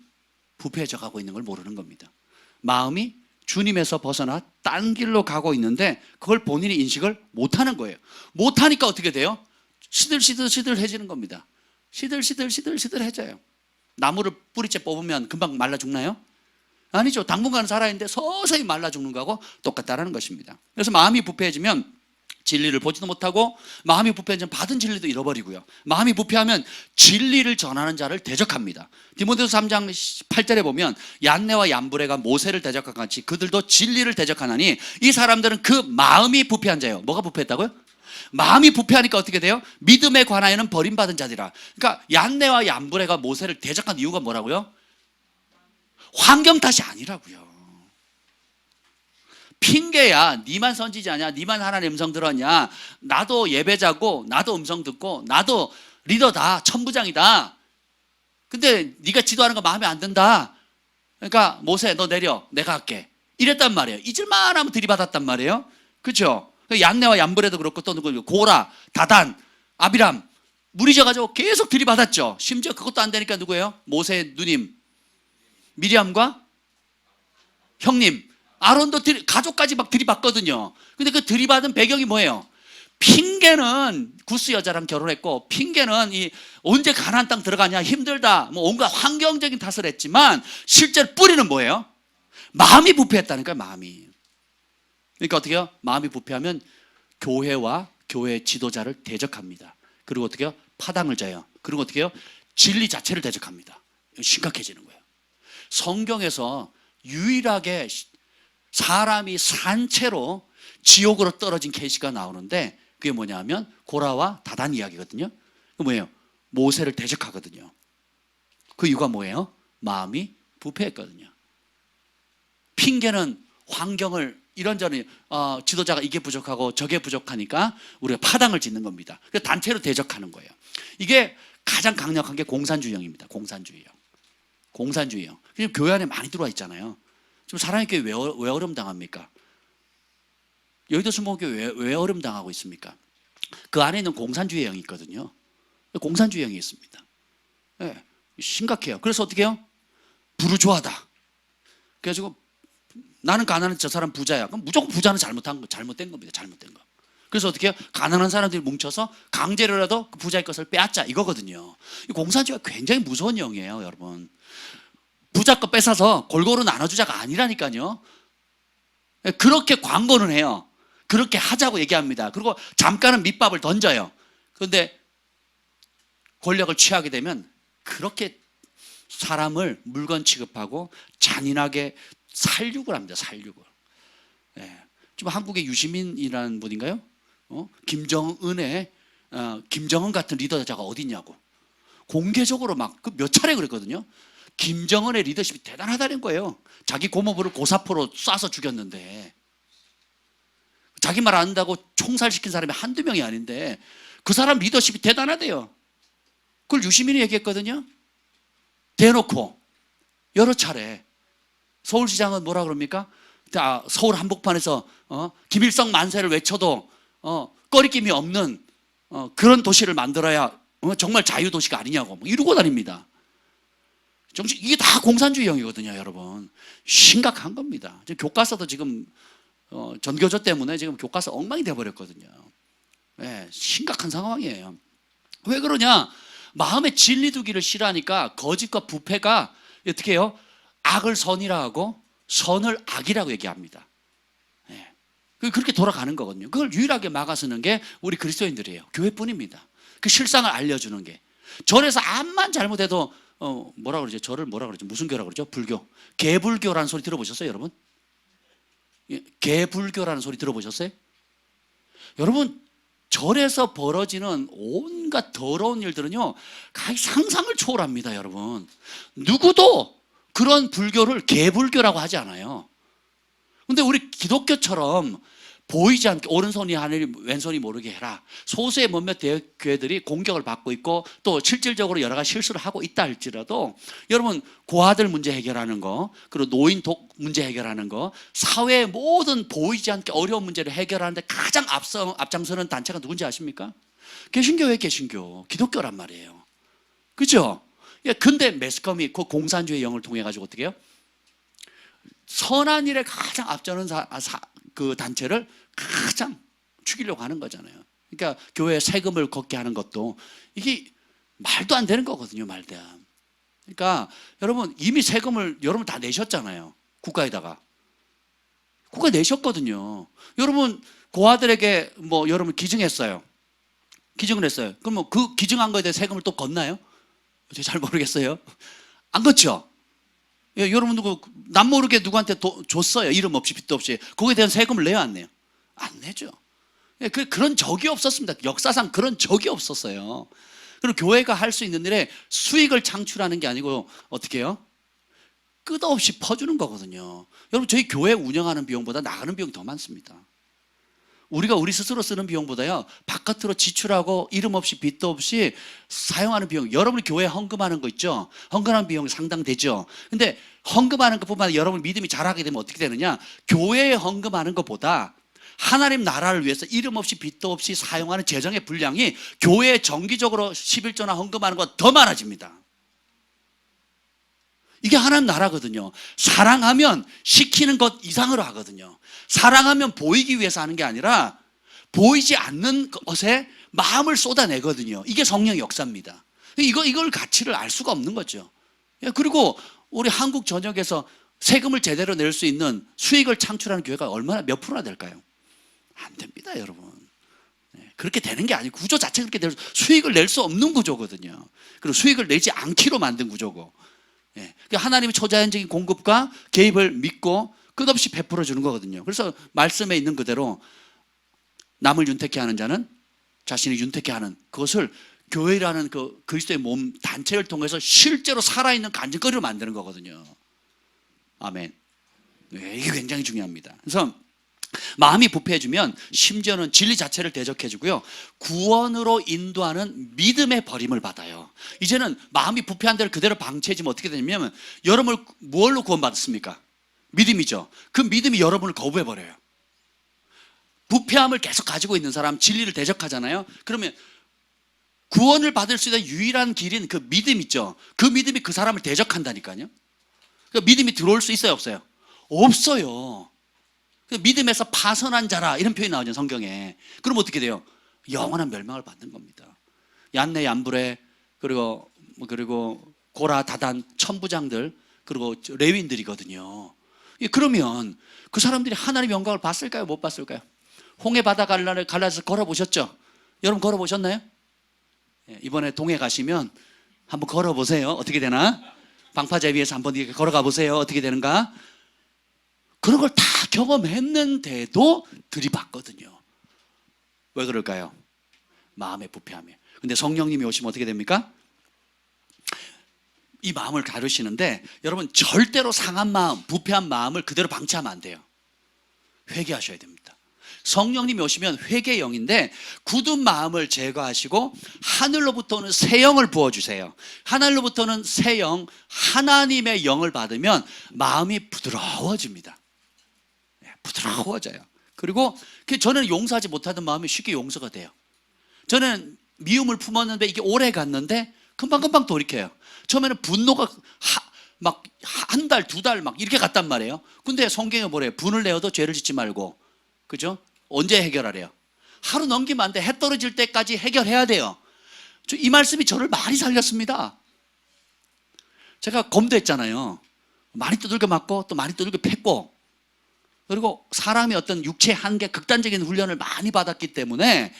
A: 부패해져 가고 있는 걸 모르는 겁니다. 마음이 주님에서 벗어나 딴 길로 가고 있는데 그걸 본인이 인식을 못하는 거예요. 못하니까 어떻게 돼요? 시들시들해지는 겁니다. 시들시들해져요. 나무를 뿌리째 뽑으면 금방 말라 죽나요? 아니죠. 당분간 살아있는데 서서히 말라 죽는 거하고 똑같다라는 것입니다. 그래서 마음이 부패해지면 진리를 보지도 못하고, 마음이 부패해지면 받은 진리도 잃어버리고요. 마음이 부패하면 진리를 전하는 자를 대적합니다. 디모데후서 3장 8절에 보면 얀네와 얀브레가 모세를 대적한 같이 그들도 진리를 대적하나니 이 사람들은 그 마음이 부패한 자예요. 뭐가 부패했다고요? 마음이 부패하니까 어떻게 돼요? 믿음에 관하여는 버림받은 자들이라. 그러니까 얀네와 얀브레가 모세를 대적한 이유가 뭐라고요? 환경 탓이 아니라고요. 핑계야. 니만 선지자냐? 니만 하나님 음성 들었냐? 나도 예배자고, 나도 음성 듣고, 나도 리더다, 천부장이다. 근데 네가 지도하는 거 마음에 안 든다. 그러니까 모세 너 내려, 내가 할게. 이랬단 말이에요. 잊을만 하면 들이받았단 말이에요. 그렇죠? 얀네와 얀브레도 그렇고 또 누구, 고라, 다단, 아비람 무리져가지고 계속 들이받았죠. 심지어 그것도 안 되니까 누구예요? 모세의 누님 미리암과 형님 아론도 가족까지 막 들이받거든요. 근데 그 들이받은 배경이 뭐예요? 핑계는 구스 여자랑 결혼했고, 핑계는 이 언제 가나안 땅 들어가냐, 힘들다, 뭐 온갖 환경적인 탓을 했지만 실제로 뿌리는 뭐예요? 마음이 부패했다니까요. 마음이. 그러니까 어떻게 해요? 마음이 부패하면 교회와 교회 지도자를 대적합니다. 그리고 어떻게 해요? 파당을 져요. 그리고 어떻게 해요? 진리 자체를 대적합니다. 심각해지는 거예요. 성경에서 유일하게 사람이 산채로 지옥으로 떨어진 케이스가 나오는데, 그게 뭐냐면 고라와 다단 이야기거든요. 그 뭐예요? 모세를 대적하거든요. 그 이유가 뭐예요? 마음이 부패했거든요. 핑계는 환경을 이런저런 지도자가 이게 부족하고 저게 부족하니까 우리가 파당을 짓는 겁니다. 그래서 단체로 대적하는 거예요. 이게 가장 강력한 게 공산주의형입니다. 공산주의형. 공산주의형. 지금 교회 안에 많이 들어와 있잖아요. 지금 사랑의 교회 왜 어려움 당합니까? 여의도 순복음교회 왜 어려움 당하고 있습니까? 그 안에 있는 공산주의형이 있거든요. 공산주의형이 있습니다. 네, 심각해요. 그래서 어떻게 해요? 부르주아다. 그래가지고 나는 가난한 저 사람 부자야. 그럼 무조건 부자는 잘못된 겁니다. 잘못된 거. 그래서 어떻게 해요? 가난한 사람들이 뭉쳐서 강제로라도 그 부자의 것을 빼앗자 이거거든요. 이 공산주의가 굉장히 무서운 영이에요, 여러분. 부자 거 뺏어서 골고루 나눠주자가 아니라니까요. 그렇게 광고는 해요. 그렇게 하자고 얘기합니다. 그리고 잠깐은 밑밥을 던져요. 그런데 권력을 취하게 되면 그렇게 사람을 물건 취급하고 잔인하게 살육을 합니다. 살육을. 예. 지금 한국의 유시민이라는 분인가요? 김정은 같은 리더자가 어디 있냐고 공개적으로 막 몇 차례 그랬거든요. 김정은의 리더십이 대단하다는 거예요. 자기 고모부를 고사포로 쏴서 죽였는데, 자기 말 안 한다고 총살시킨 사람이 한두 명이 아닌데 그 사람 리더십이 대단하대요. 그걸 유시민이 얘기했거든요. 대놓고 여러 차례. 서울시장은 뭐라 그럽니까? 서울 한복판에서 김일성 만세를 외쳐도 꺼리낌이 없는 그런 도시를 만들어야 정말 자유도시가 아니냐고 뭐 이러고 다닙니다. 이게 다 공산주의형이거든요, 여러분. 심각한 겁니다. 지금 교과서도 지금 전교조 때문에 지금 교과서 엉망이 돼버렸거든요. 네, 심각한 상황이에요. 왜 그러냐? 마음에 진리 두기를 싫어하니까 거짓과 부패가 어떻게 해요? 악을 선이라 하고 선을 악이라고 얘기합니다. 네. 그렇게 돌아가는 거거든요. 그걸 유일하게 막아서는 게 우리 그리스도인들이에요. 교회뿐입니다. 그 실상을 알려주는 게. 절에서 암만 잘못해도 뭐라 그러죠? 절을 뭐라 그러죠? 무슨 교라고 그러죠? 불교. 개불교라는 소리 들어보셨어요, 여러분? 개불교라는 소리 들어보셨어요? 여러분, 절에서 벌어지는 온갖 더러운 일들은요, 상상을 초월합니다, 여러분. 누구도 그런 불교를 개불교라고 하지 않아요. 근데 우리 기독교처럼 보이지 않게 오른손이 하늘 왼손이 모르게 해라. 소수의 몇몇 교회들이 공격을 받고 있고 또 실질적으로 여러 가지 실수를 하고 있다 할지라도 여러분 고아들 문제 해결하는 거, 그리고 노인 문제 해결하는 거, 사회의 모든 보이지 않게 어려운 문제를 해결하는데 가장 앞장서는 단체가 누군지 아십니까? 개신교회 개신교, 기독교란 말이에요. 그죠? 근데 매스컴이 그 공산주의 영을 통해 가지고 어떻게 해요? 선한 일에 가장 앞서는 그 단체를 가장 죽이려고 하는 거잖아요. 그러니까 교회 세금을 걷게 하는 것도 이게 말도 안 되는 거거든요. 말도 안. 그러니까 여러분 이미 세금을 여러분 다 내셨잖아요. 국가에다가. 국가 내셨거든요. 여러분 고아들에게 뭐 여러분 기증했어요. 기증을 했어요. 그러면 그 기증한 거에 대해 세금을 또 걷나요? 제가 잘 모르겠어요. 안 걷죠? 예, 여러분 남 모르게 누구한테 줬어요. 이름 없이 빚도 없이. 거기에 대한 세금을 내요, 안 내요? 안 내죠. 예, 그런 적이 없었습니다. 역사상 그런 적이 없었어요. 그리고 교회가 할 수 있는 일에 수익을 창출하는 게 아니고 어떻게 해요? 끝없이 퍼주는 거거든요. 여러분 저희 교회 운영하는 비용보다 나가는 비용이 더 많습니다. 우리가 우리 스스로 쓰는 비용보다요 바깥으로 지출하고 이름 없이 빚도 없이 사용하는 비용, 여러분이 교회에 헌금하는 거 있죠? 헌금하는 비용이 상당되죠. 근데 헌금하는 것뿐만 아니라 여러분 믿음이 자라게 되면 어떻게 되느냐, 교회에 헌금하는 것보다 하나님 나라를 위해서 이름 없이 빚도 없이 사용하는 재정의 분량이 교회에 정기적으로 11조나 헌금하는 것 더 많아집니다. 이게 하나님 나라거든요. 사랑하면 시키는 것 이상으로 하거든요. 사랑하면 보이기 위해서 하는 게 아니라 보이지 않는 것에 마음을 쏟아내거든요. 이게 성령의 역사입니다. 이걸 가치를 알 수가 없는 거죠. 그리고 우리 한국 전역에서 세금을 제대로 낼 수 있는 수익을 창출하는 교회가 얼마나 몇 프로나 될까요? 안 됩니다, 여러분. 그렇게 되는 게 아니고 구조 자체가 그렇게 될 수익을 낼 수 없는 구조거든요. 그리고 수익을 내지 않기로 만든 구조고, 하나님의 초자연적인 공급과 개입을 믿고 끝없이 베풀어 주는 거거든요. 그래서 말씀에 있는 그대로 남을 윤택케 하는 자는 자신이 윤택케 하는 그것을 교회라는 그 그리스도의 몸 단체를 통해서 실제로 살아있는 간증거리로 만드는 거거든요. 아멘. 이게 굉장히 중요합니다. 그래서 마음이 부패해지면 심지어는 진리 자체를 대적해주고요, 구원으로 인도하는 믿음의 버림을 받아요. 이제는 마음이 부패한 대로 그대로 방치해지면 어떻게 되냐면, 여러분을 뭘로 구원받았습니까? 믿음이죠. 그 믿음이 여러분을 거부해버려요. 부패함을 계속 가지고 있는 사람, 진리를 대적하잖아요. 그러면 구원을 받을 수 있는 유일한 길인 그 믿음 있죠. 그 믿음이 그 사람을 대적한다니까요. 그 믿음이 들어올 수 있어요, 없어요? 없어요. 그 믿음에서 파선한 자라 이런 표현이 나오죠, 성경에. 그럼 어떻게 돼요? 영원한 멸망을 받는 겁니다. 얀네, 얀브레, 그리고 고라, 다단, 천부장들, 그리고 레위인들이거든요. 그러면 그 사람들이 하나님의 영광을 봤을까요, 못 봤을까요? 홍해 바다 갈라서 걸어보셨죠? 여러분 걸어보셨나요? 이번에 동해 가시면 한번 걸어보세요. 어떻게 되나? 방파제 위에서 한번 이렇게 걸어가 보세요. 어떻게 되는가? 그런 걸 다 경험했는데도 들이받거든요. 왜 그럴까요? 마음의 부패함이에요. 근데 성령님이 오시면 어떻게 됩니까? 이 마음을 가르시는데, 여러분 절대로 상한 마음, 부패한 마음을 그대로 방치하면 안 돼요. 회개하셔야 됩니다. 성령님이 오시면 회개의 영인데, 굳은 마음을 제거하시고 하늘로부터 오는 새 영을 부어주세요. 하늘로부터는 새 영, 하나님의 영을 받으면 마음이 부드러워집니다. 부드러워져요. 그리고 저는 용서하지 못하던 마음이 쉽게 용서가 돼요. 저는 미움을 품었는데 이게 오래 갔는데 금방금방 돌이켜요. 처음에는 분노가 막 한 달, 두 달 막 이렇게 갔단 말이에요. 근데 성경에 뭐래요? 분을 내어도 죄를 짓지 말고, 그죠? 언제 해결하래요? 하루 넘기면 안 돼. 해 떨어질 때까지 해결해야 돼요. 이 말씀이 저를 많이 살렸습니다. 제가 검도했잖아요. 많이 두들겨 맞고 또 많이 두들겨 팼고, 그리고 사람의 어떤 육체 한계, 극단적인 훈련을 많이 받았기 때문에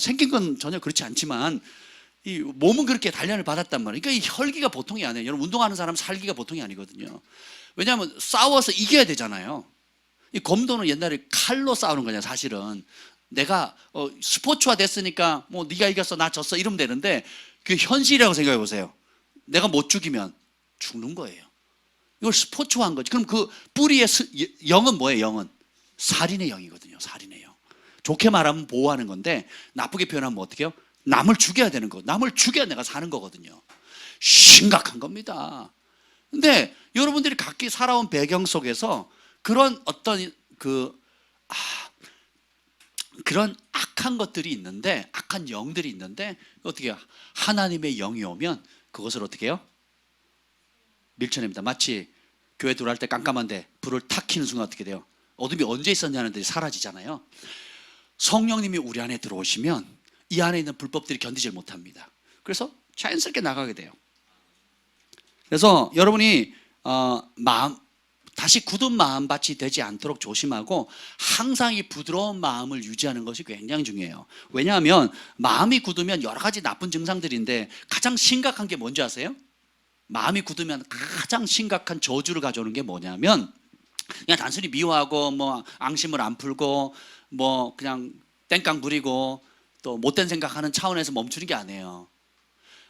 A: 생긴 건 전혀 그렇지 않지만 이 몸은 그렇게 단련을 받았단 말이에요. 그러니까 이 혈기가 보통이 아니에요. 여러분 운동하는 사람 살기가 보통이 아니거든요. 왜냐하면 싸워서 이겨야 되잖아요. 이 검도는 옛날에 칼로 싸우는 거냐. 사실은 내가 스포츠화 됐으니까 뭐 네가 이겼어 나 졌어 이러면 되는데, 그게 현실이라고 생각해 보세요. 내가 못 죽이면 죽는 거예요. 이걸 스포츠화한 거지. 그럼 그 뿌리의 영은 뭐예요? 영은 살인의 영이거든요. 살인의 영. 좋게 말하면 보호하는 건데, 나쁘게 표현하면 어떻게 해요? 남을 죽여야 되는 거. 남을 죽여야 내가 사는 거거든요. 심각한 겁니다. 근데 여러분들이 각기 살아온 배경 속에서 그런 어떤 그런 악한 것들이 있는데, 악한 영들이 있는데, 어떻게 해요? 하나님의 영이 오면 그것을 어떻게 해요? 밀쳐냅니다. 마치 교회 들어갈 때 깜깜한데 불을 탁 켜는 순간 어떻게 돼요? 어둠이 언제 있었냐는 듯이 사라지잖아요. 성령님이 우리 안에 들어오시면 이 안에 있는 불법들이 견디질 못합니다. 그래서 자연스럽게 나가게 돼요. 그래서 여러분이 다시 굳은 마음밭이 되지 않도록 조심하고, 항상 이 부드러운 마음을 유지하는 것이 굉장히 중요해요. 왜냐하면 마음이 굳으면 여러 가지 나쁜 증상들인데, 가장 심각한 게 뭔지 아세요? 마음이 굳으면 가장 심각한 저주를 가져오는 게 뭐냐면, 그냥 단순히 미워하고 뭐 앙심을 안 풀고 뭐 그냥 땡깡 부리고 또 못된 생각하는 차원에서 멈추는 게 아니에요.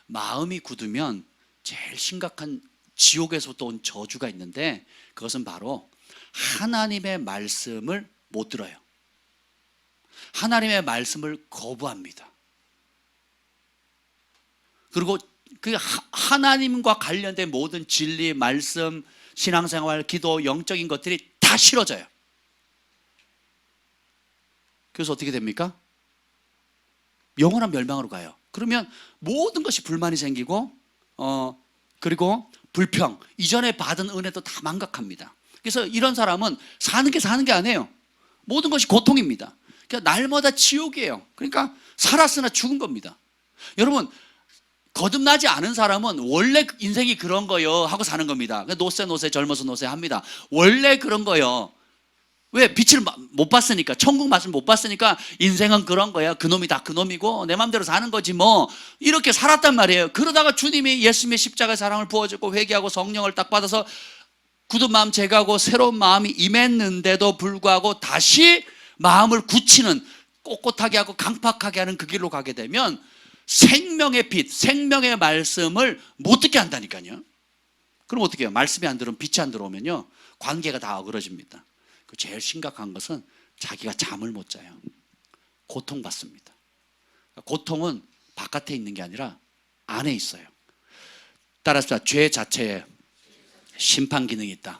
A: 마음이 굳으면 제일 심각한 지옥에서부터 온 저주가 있는데, 그것은 바로 하나님의 말씀을 못 들어요. 하나님의 말씀을 거부합니다. 그리고 그 하나님과 관련된 모든 진리, 말씀, 신앙생활, 기도, 영적인 것들이 다 싫어져요. 그래서 어떻게 됩니까? 영원한 멸망으로 가요. 그러면 모든 것이 불만이 생기고 그리고 불평, 이전에 받은 은혜도 다 망각합니다. 그래서 이런 사람은 사는 게 아니에요. 모든 것이 고통입니다. 그러니까 날마다 지옥이에요. 그러니까 살았으나 죽은 겁니다. 여러분, 거듭나지 않은 사람은 원래 인생이 그런 거요 하고 사는 겁니다. 노세 젊어서 노세 합니다. 원래 그런 거요. 왜? 빛을 못 봤으니까, 천국 맛을 못 봤으니까 인생은 그런 거야. 그놈이 다 그놈이고 내 맘대로 사는 거지 뭐, 이렇게 살았단 말이에요. 그러다가 주님이 예수님의 십자가의 사랑을 부어주고 회개하고 성령을 딱 받아서 굳은 마음 제거하고 새로운 마음이 임했는데도 불구하고 다시 마음을 굳히는, 꼿꼿하게 하고 강팍하게 하는 그 길로 가게 되면 생명의 빛, 생명의 말씀을 못 듣게 한다니까요. 그럼 어떻게 해요? 말씀이 안 들어오면, 빛이 안 들어오면요, 관계가 다 어그러집니다. 제일 심각한 것은 자기가 잠을 못 자요. 고통받습니다. 고통은 바깥에 있는 게 아니라 안에 있어요. 따라서 죄 자체에 심판 기능이 있다.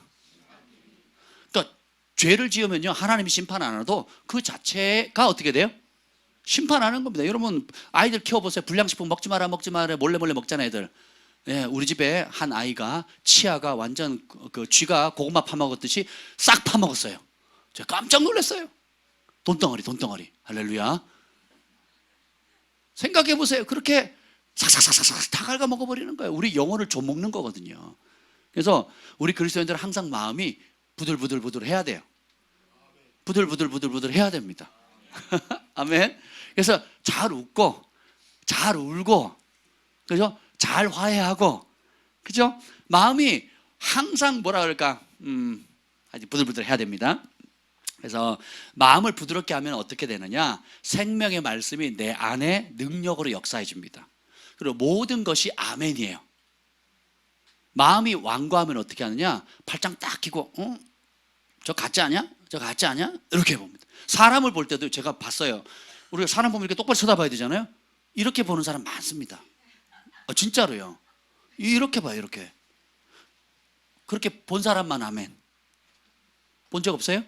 A: 그러니까 죄를 지으면요, 하나님이 심판 안 해도 그 자체가 어떻게 돼요? 심판하는 겁니다. 여러분, 아이들 키워보세요. 불량식품 먹지 마라 몰래 먹잖아요, 애들. 예, 우리 집에 한 아이가 치아가 완전 그 쥐가 고구마 파먹었듯이 싹 파먹었어요. 제가 깜짝 놀랐어요. 돈덩어리. 할렐루야. 생각해 보세요. 그렇게 싹싹싹싹 다 갉아 먹어버리는 거예요. 우리 영혼을 좀 먹는 거거든요. 그래서 우리 그리스도인들은 항상 마음이 부들부들 해야 돼요. 부들부들 해야 됩니다. 아멘. 그래서 잘 웃고 잘 울고, 그죠? 잘 화해하고, 그죠? 마음이 항상 뭐라 그럴까, 아주 부들부들 해야 됩니다. 그래서 마음을 부드럽게 하면 어떻게 되느냐, 생명의 말씀이 내 안에 능력으로 역사해 줍니다. 그리고 모든 것이 아멘이에요. 마음이 완고하면 어떻게 하느냐, 팔짱 딱 끼고, 저 같지 않냐? 저 같지 않냐? 이렇게 봅니다. 사람을 볼 때도 제가 봤어요. 우리가 사람 보면 이렇게 똑바로 쳐다봐야 되잖아요. 이렇게 보는 사람 많습니다. 진짜로요. 이렇게 봐요, 이렇게. 그렇게 본 사람만 아멘. 본 적 없어요?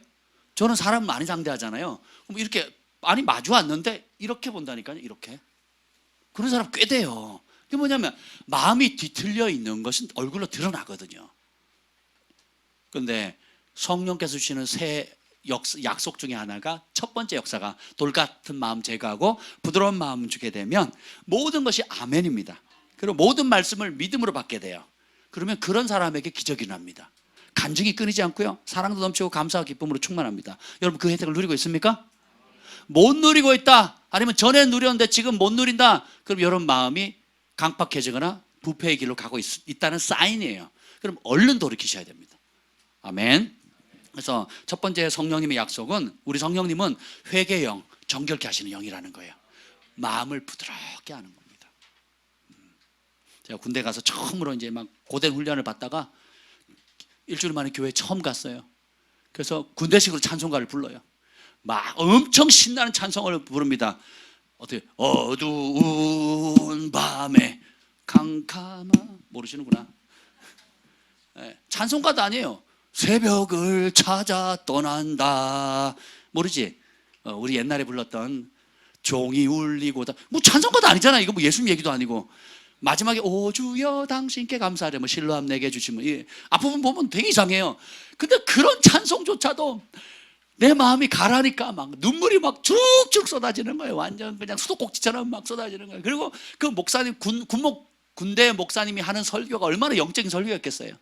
A: 저는 사람 많이 상대하잖아요. 그럼 이렇게 많이 마주 왔는데 이렇게 본다니까요, 이렇게. 그런 사람 꽤 돼요. 이게 뭐냐면 마음이 뒤틀려 있는 것은 얼굴로 드러나거든요. 그런데 성령께서 주시는 새 약속 중에 하나가, 첫 번째 역사가 돌 같은 마음 제거하고 부드러운 마음 주게 되면 모든 것이 아멘입니다. 그리고 모든 말씀을 믿음으로 받게 돼요. 그러면 그런 사람에게 기적이 납니다. 간증이 끊이지 않고요, 사랑도 넘치고 감사와 기쁨으로 충만합니다. 여러분, 그 혜택을 누리고 있습니까? 못 누리고 있다, 아니면 전에 누렸는데 지금 못 누린다, 그럼 여러분 마음이 강팍해지거나 부패의 길로 가고 있다는 사인이에요. 그럼 얼른 돌이키셔야 됩니다. 아멘. 그래서 첫 번째 성령님의 약속은, 우리 성령님은 회개의 영, 정결케 하시는 영이라는 거예요. 마음을 부드럽게 하는 겁니다. 제가 군대 가서 처음으로 이제 막 고된 훈련을 받다가 일주일 만에 교회에 처음 갔어요. 그래서 군대식으로 찬송가를 불러요. 막 엄청 신나는 찬송을 부릅니다. 어떻게, 어두운 밤에 캄캄한, 모르시는구나. 네, 찬송가도 아니에요. 새벽을 찾아 떠난다, 모르지? 우리 옛날에 불렀던 종이 울리고다, 뭐 찬송가도 아니잖아. 이거 뭐 예수님 얘기도 아니고. 마지막에 오 주여 당신께 감사하려, 뭐 실로함 내게 주시면, 앞부분 보면 되게 이상해요. 근데 그런 찬송조차도 내 마음이 가라니까 막 눈물이 막 쭉쭉 쏟아지는 거예요. 완전 그냥 수도꼭지처럼 막 쏟아지는 거예요. 그리고 그 목사님, 군대 목사님이 하는 설교가 얼마나 영적인 설교였겠어요.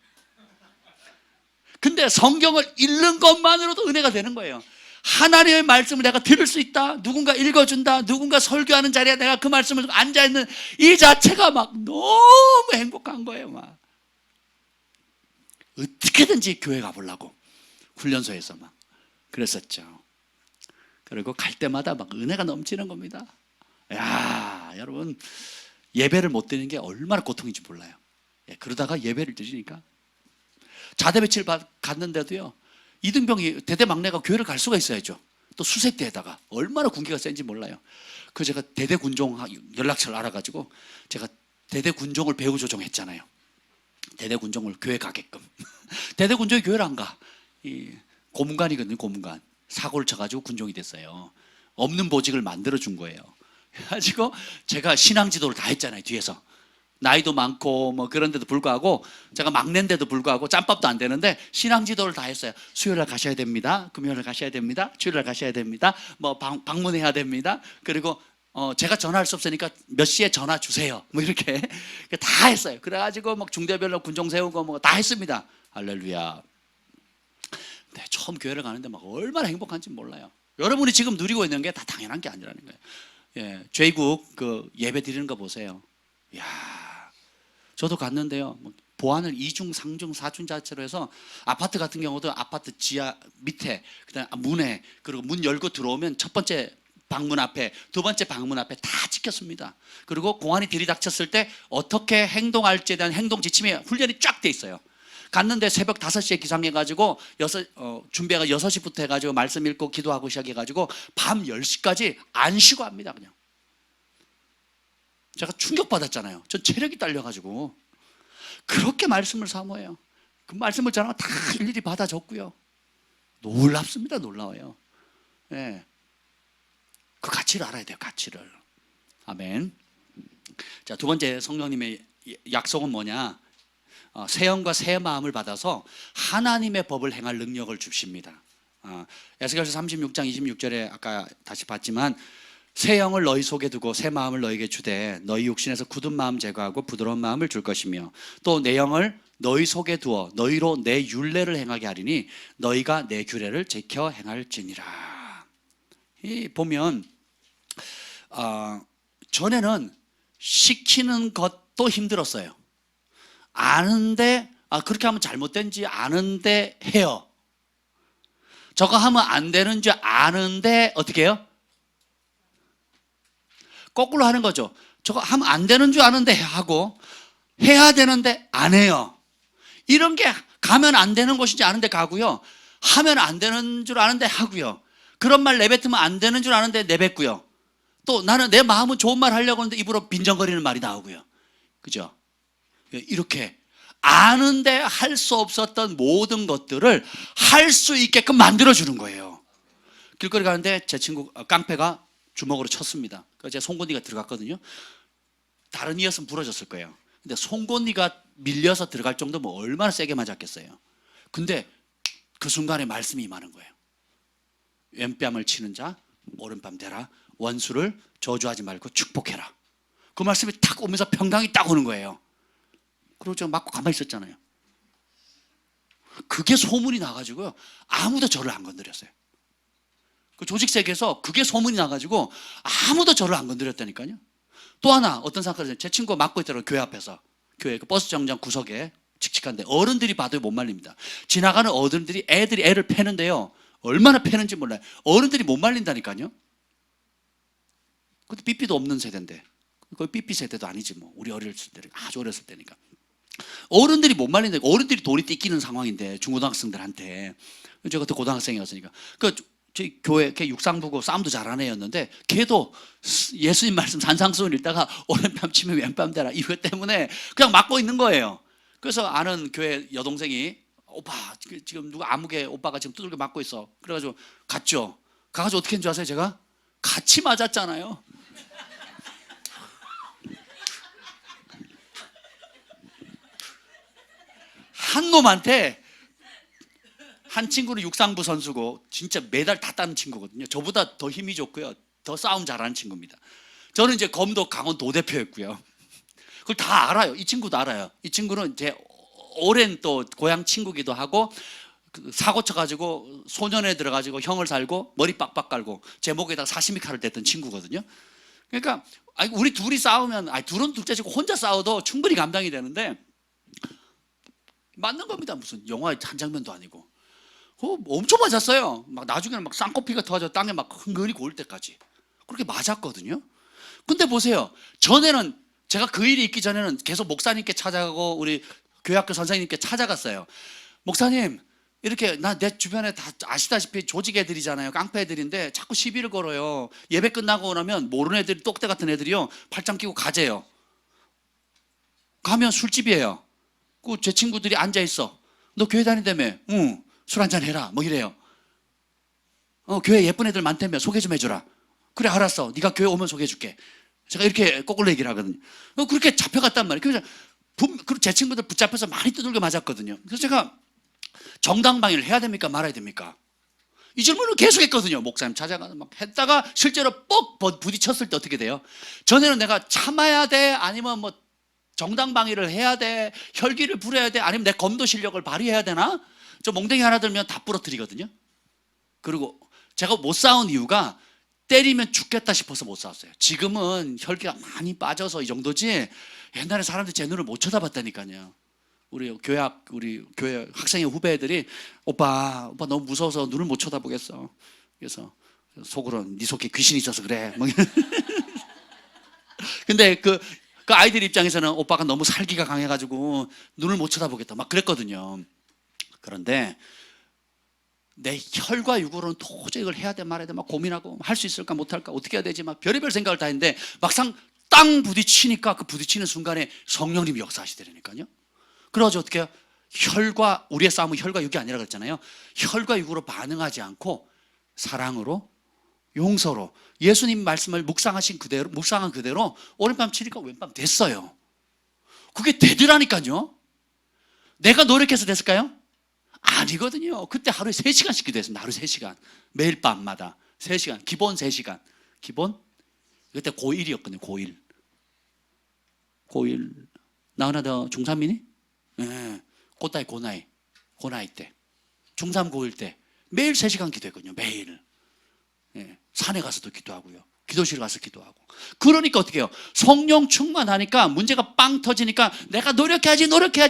A: 근데 성경을 읽는 것만으로도 은혜가 되는 거예요. 하나님의 말씀을 내가 들을 수 있다, 누군가 읽어준다, 누군가 설교하는 자리에 내가 그 말씀을 앉아있는 이 자체가 막 너무 행복한 거예요. 막 어떻게든지 교회 가보려고 훈련소에서 막 그랬었죠. 그리고 갈 때마다 막 은혜가 넘치는 겁니다. 야, 여러분, 예배를 못 드리는 게 얼마나 고통인지 몰라요. 그러다가 예배를 드리니까, 자대 배치를 갔는데도요, 이등병이, 대대 막내가 교회를 갈 수가 있어야죠. 또 수색대에다가 얼마나 군기가 센지 몰라요. 그래서 제가 대대 군종 연락처를 알아가지고 제가 대대 군종을 배후 조종했잖아요. 대대 군종을 교회 가게끔. 대대 군종이 교회를 안 가. 고문관이거든요, 고문관. 사고를 쳐가지고 군종이 됐어요. 없는 보직을 만들어 준 거예요. 그래가지고 제가 신앙 지도를 다 했잖아요, 뒤에서. 나이도 많고 뭐 그런데도 불구하고 제가 막내인데도 불구하고 짬밥도 안 되는데 신앙 지도를 다 했어요. 수요일날 가셔야 됩니다. 금요일날 가셔야 됩니다. 주일날 가셔야 됩니다. 뭐 방문해야 됩니다. 그리고 제가 전화할 수 없으니까 몇 시에 전화 주세요. 뭐 이렇게 다 했어요. 그래가지고 막 중대별로 군종 세우고 뭐 다 했습니다. 할렐루야. 네, 처음 교회를 가는데 막 얼마나 행복한지 몰라요. 여러분이 지금 누리고 있는 게 다 당연한 게 아니라는 거예요. 예, 죄국 그 예배 드리는 거 보세요. 이야, 저도 갔는데요. 뭐 보안을 2중, 3중, 4중 자체로 해서 아파트 같은 경우도 아파트 지하 밑에 그다음 문에 그리고 문 열고 들어오면 첫 번째 방문 앞에 두 번째 방문 앞에 다 찍혔습니다. 그리고 공안이 들이닥쳤을 때 어떻게 행동할지에 대한 행동 지침이 훈련이 쫙 돼 있어요. 갔는데 새벽 5시에 기상해가지고 준비가 6시부터 해가지고 말씀 읽고 기도하고 시작해가지고 밤 10시까지 안 쉬고 합니다. 그냥 제가 충격받았잖아요. 전 체력이 딸려가지고 그렇게 말씀을 사모해요. 그 말씀을 저랑 다 일일이 받아 적고요. 놀랍습니다. 놀라워요. 예. 그 가치를 알아야 돼요. 가치를. 아멘. 자, 두 번째 성령님의 약속은 뭐냐? 새 영과 새 마음을 받아서 하나님의 법을 행할 능력을 주십니다. 에스겔서 36장 26절에 아까 다시 봤지만 새 영을 너희 속에 두고 새 마음을 너희에게 주되 너희 육신에서 굳은 마음 제거하고 부드러운 마음을 줄 것이며 또 내 영을 너희 속에 두어 너희로 내 율례를 행하게 하리니 너희가 내 규례를 지켜 행할지니라. 이 보면 전에는 시키는 것도 힘들었어요. 아는데 그렇게 하면 잘못된지 아는데 해요. 저거 하면 안 되는 줄 아는데 어떻게 해요? 거꾸로 하는 거죠. 저거 하면 안 되는 줄 아는데 하고 해야 되는데 안 해요. 이런 게 가면 안 되는 것인지 아는데 가고요. 하면 안 되는 줄 아는데 하고요. 그런 말 내뱉으면 안 되는 줄 아는데 내뱉고요. 또 나는 내 마음은 좋은 말 하려고 하는데 입으로 빈정거리는 말이 나오고요. 그죠? 이렇게 아는데 할 수 없었던 모든 것들을 할 수 있게끔 만들어주는 거예요. 길거리 가는데 제 친구 깡패가 주먹으로 쳤습니다. 그래서 제 송곳니가 들어갔거든요. 다른 이였으면 부러졌을 거예요. 근데 송곳니가 밀려서 들어갈 정도면 얼마나 세게 맞았겠어요. 근데 그 순간에 말씀이 임하는 거예요. 왼뺨을 치는 자 오른뺨 대라. 원수를 저주하지 말고 축복해라. 그 말씀이 탁 오면서 평강이 딱 오는 거예요. 그리고 제가 맞고 가만히 있었잖아요. 그게 소문이 나가지고요. 아무도 저를 안 건드렸어요. 그 조직세계에서 그게 소문이 나가지고 아무도 저를 안 건드렸다니까요. 또 하나 어떤 사건을 제 친구가 맞고 있더라고요. 교회 앞에서. 교회 그 버스 정류장 구석에 칙칙한데 어른들이 봐도 못 말립니다. 지나가는 어른들이 애를 패는데요. 얼마나 패는지 몰라요. 어른들이 못 말린다니까요. 그것도 삐삐도 없는 세대인데 거의 삐삐 세대도 아니지 뭐. 우리 어렸을 때 아주 어렸을 때니까. 어른들이 못 말린다. 어른들이 돈이 띠끼는 상황인데 중고등학생들한테. 제가 그때 고등학생이었으니까. 저희 교회 걔 육상부고 싸움도 잘하는 애였는데 걔도 예수님 말씀 산상수훈 읽다가 오른뺨 치면 왼뺨 대라 이거 때문에 그냥 맞고 있는 거예요. 그래서 아는 교회 여동생이 오빠 지금 누가 아무개 오빠가 지금 두들겨 맞고 있어. 그래가지고 갔죠. 가가지고 어떻게 했는지 아세요? 제가 같이 맞았잖아요. 한 놈한테 한 친구는 육상부 선수고 진짜 메달 다 따는 친구거든요. 저보다 더 힘이 좋고요. 더 싸움 잘하는 친구입니다. 저는 이제 검도 강원 도대표였고요. 그걸 다 알아요. 이 친구도 알아요. 이 친구는 제 오랜 또 고향 친구기도 하고 사고 쳐가지고 소년에 들어가지고 형을 살고 머리 빡빡 깔고 제 목에다가 사시미 칼을 댔던 친구거든요. 그러니까 우리 둘이 싸우면 둘은 둘째치고 혼자 싸워도 충분히 감당이 되는데 맞는 겁니다. 무슨 영화 한 장면도 아니고. 엄청 맞았어요. 막 나중에는 막 쌍코피가 터져 땅에 막 흥건히 고일 때까지 그렇게 맞았거든요. 근데 보세요. 전에는 제가 그 일이 있기 전에는 계속 목사님께 찾아가고 우리 교회학교 선생님께 찾아갔어요. 목사님 이렇게 내 주변에 다 아시다시피 조직 애들이잖아요. 깡패 애들인데 자꾸 시비를 걸어요. 예배 끝나고 나면 모르는 애들이 똑대 같은 애들이요. 팔짱 끼고 가재요. 가면 술집이에요. 제 친구들이 앉아있어. 너 교회 다닌다며? 응. 술 한잔 해라. 뭐 이래요. 교회 예쁜 애들 많다며 소개 좀 해줘라. 그래 알았어. 네가 교회 오면 소개해줄게. 제가 이렇게 거꾸로 얘기를 하거든요. 그렇게 잡혀갔단 말이에요. 그래서 제 친구들 붙잡혀서 많이 두들겨 맞았거든요. 그래서 제가 정당방위를 해야 됩니까? 말아야 됩니까? 이 질문을 계속 했거든요. 목사님 찾아가서 막 했다가 실제로 뻑 부딪혔을 때 어떻게 돼요? 전에는 내가 참아야 돼? 아니면 뭐 정당방위를 해야 돼? 혈기를 부려야 돼? 아니면 내 검도 실력을 발휘해야 되나? 저 몽둥이 하나 들면 다 부러뜨리거든요. 그리고 제가 못 싸운 이유가 때리면 죽겠다 싶어서 못 싸웠어요. 지금은 혈기가 많이 빠져서 이 정도지 옛날에 사람들이 제 눈을 못 쳐다봤다니까요. 우리 교회 학생의 후배들이 오빠 너무 무서워서 눈을 못 쳐다보겠어. 그래서 속으로 네 속에 귀신이 있어서 그래. 뭐 근데 그 아이들 입장에서는 오빠가 너무 살기가 강해가지고 눈을 못 쳐다보겠다 막 그랬거든요. 그런데 내 혈과 육으로는 도저히 이걸 해야 돼 말아야 돼 막 고민하고 할 수 있을까 못할까 어떻게 해야 되지 막 별의별 생각을 다 했는데 막상 땅 부딪히니까 그 부딪히는 순간에 성령님이 역사하시더라니까요. 그래가지고 어떻게 해요? 우리의 싸움은 혈과 육이 아니라 그랬잖아요. 혈과 육으로 반응하지 않고 사랑으로 용서로 예수님 말씀을 묵상한 그대로 오른밤 치니까 왼밤 됐어요. 그게 되더라니까요. 내가 노력해서 됐을까요? 아니거든요. 그때 하루에 3시간씩 기도했습니다. 하루 3시간. 매일 밤마다 3시간. 기본 3시간. 기본? 그때 고1이었거든요. 고1. 나훈아 너 중3이니? 네. 고나이 때. 중3, 고1 때. 매일 3시간 기도했거든요. 매일. 네. 산에 가서도 기도하고요. 기도실 가서 기도하고. 그러니까 어떻게 해요? 성령 충만하니까 문제가 빵 터지니까 내가 노력해야지.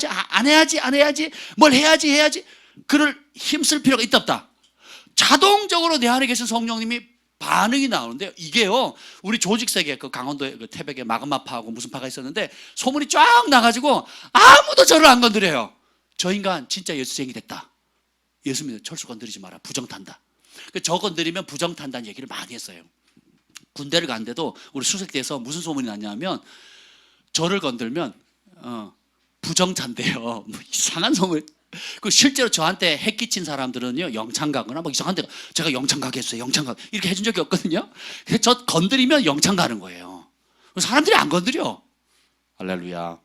A: 안 해야지. 뭘 해야지. 그를 힘쓸 필요가 있다 없다. 자동적으로 내 안에 계신 성령님이 반응이 나오는데요. 이게요. 우리 조직세계 그 강원도에 그 태백에 마그마파하고 무슨 파가 있었는데 소문이 쫙 나가지고 아무도 저를 안 건드려요. 저 인간 진짜 예수쟁이 됐다. 예수 믿어. 철수 건드리지 마라. 부정 탄다. 저 건드리면 부정 탄다는 얘기를 많이 했어요. 군대를 갔는데도 우리 수색대에서 무슨 소문이 났냐면 저를 건들면 부정 탄대요. 뭐 이상한 소문. 그 실제로 저한테 핵 끼친 사람들은요 영창 가거나 뭐 이상한 데 제가 영창 가겠어요. 영창 가 이렇게 해준 적이 없거든요. 저 건드리면 영창 가는 거예요. 사람들이 안 건드려. 할렐루야.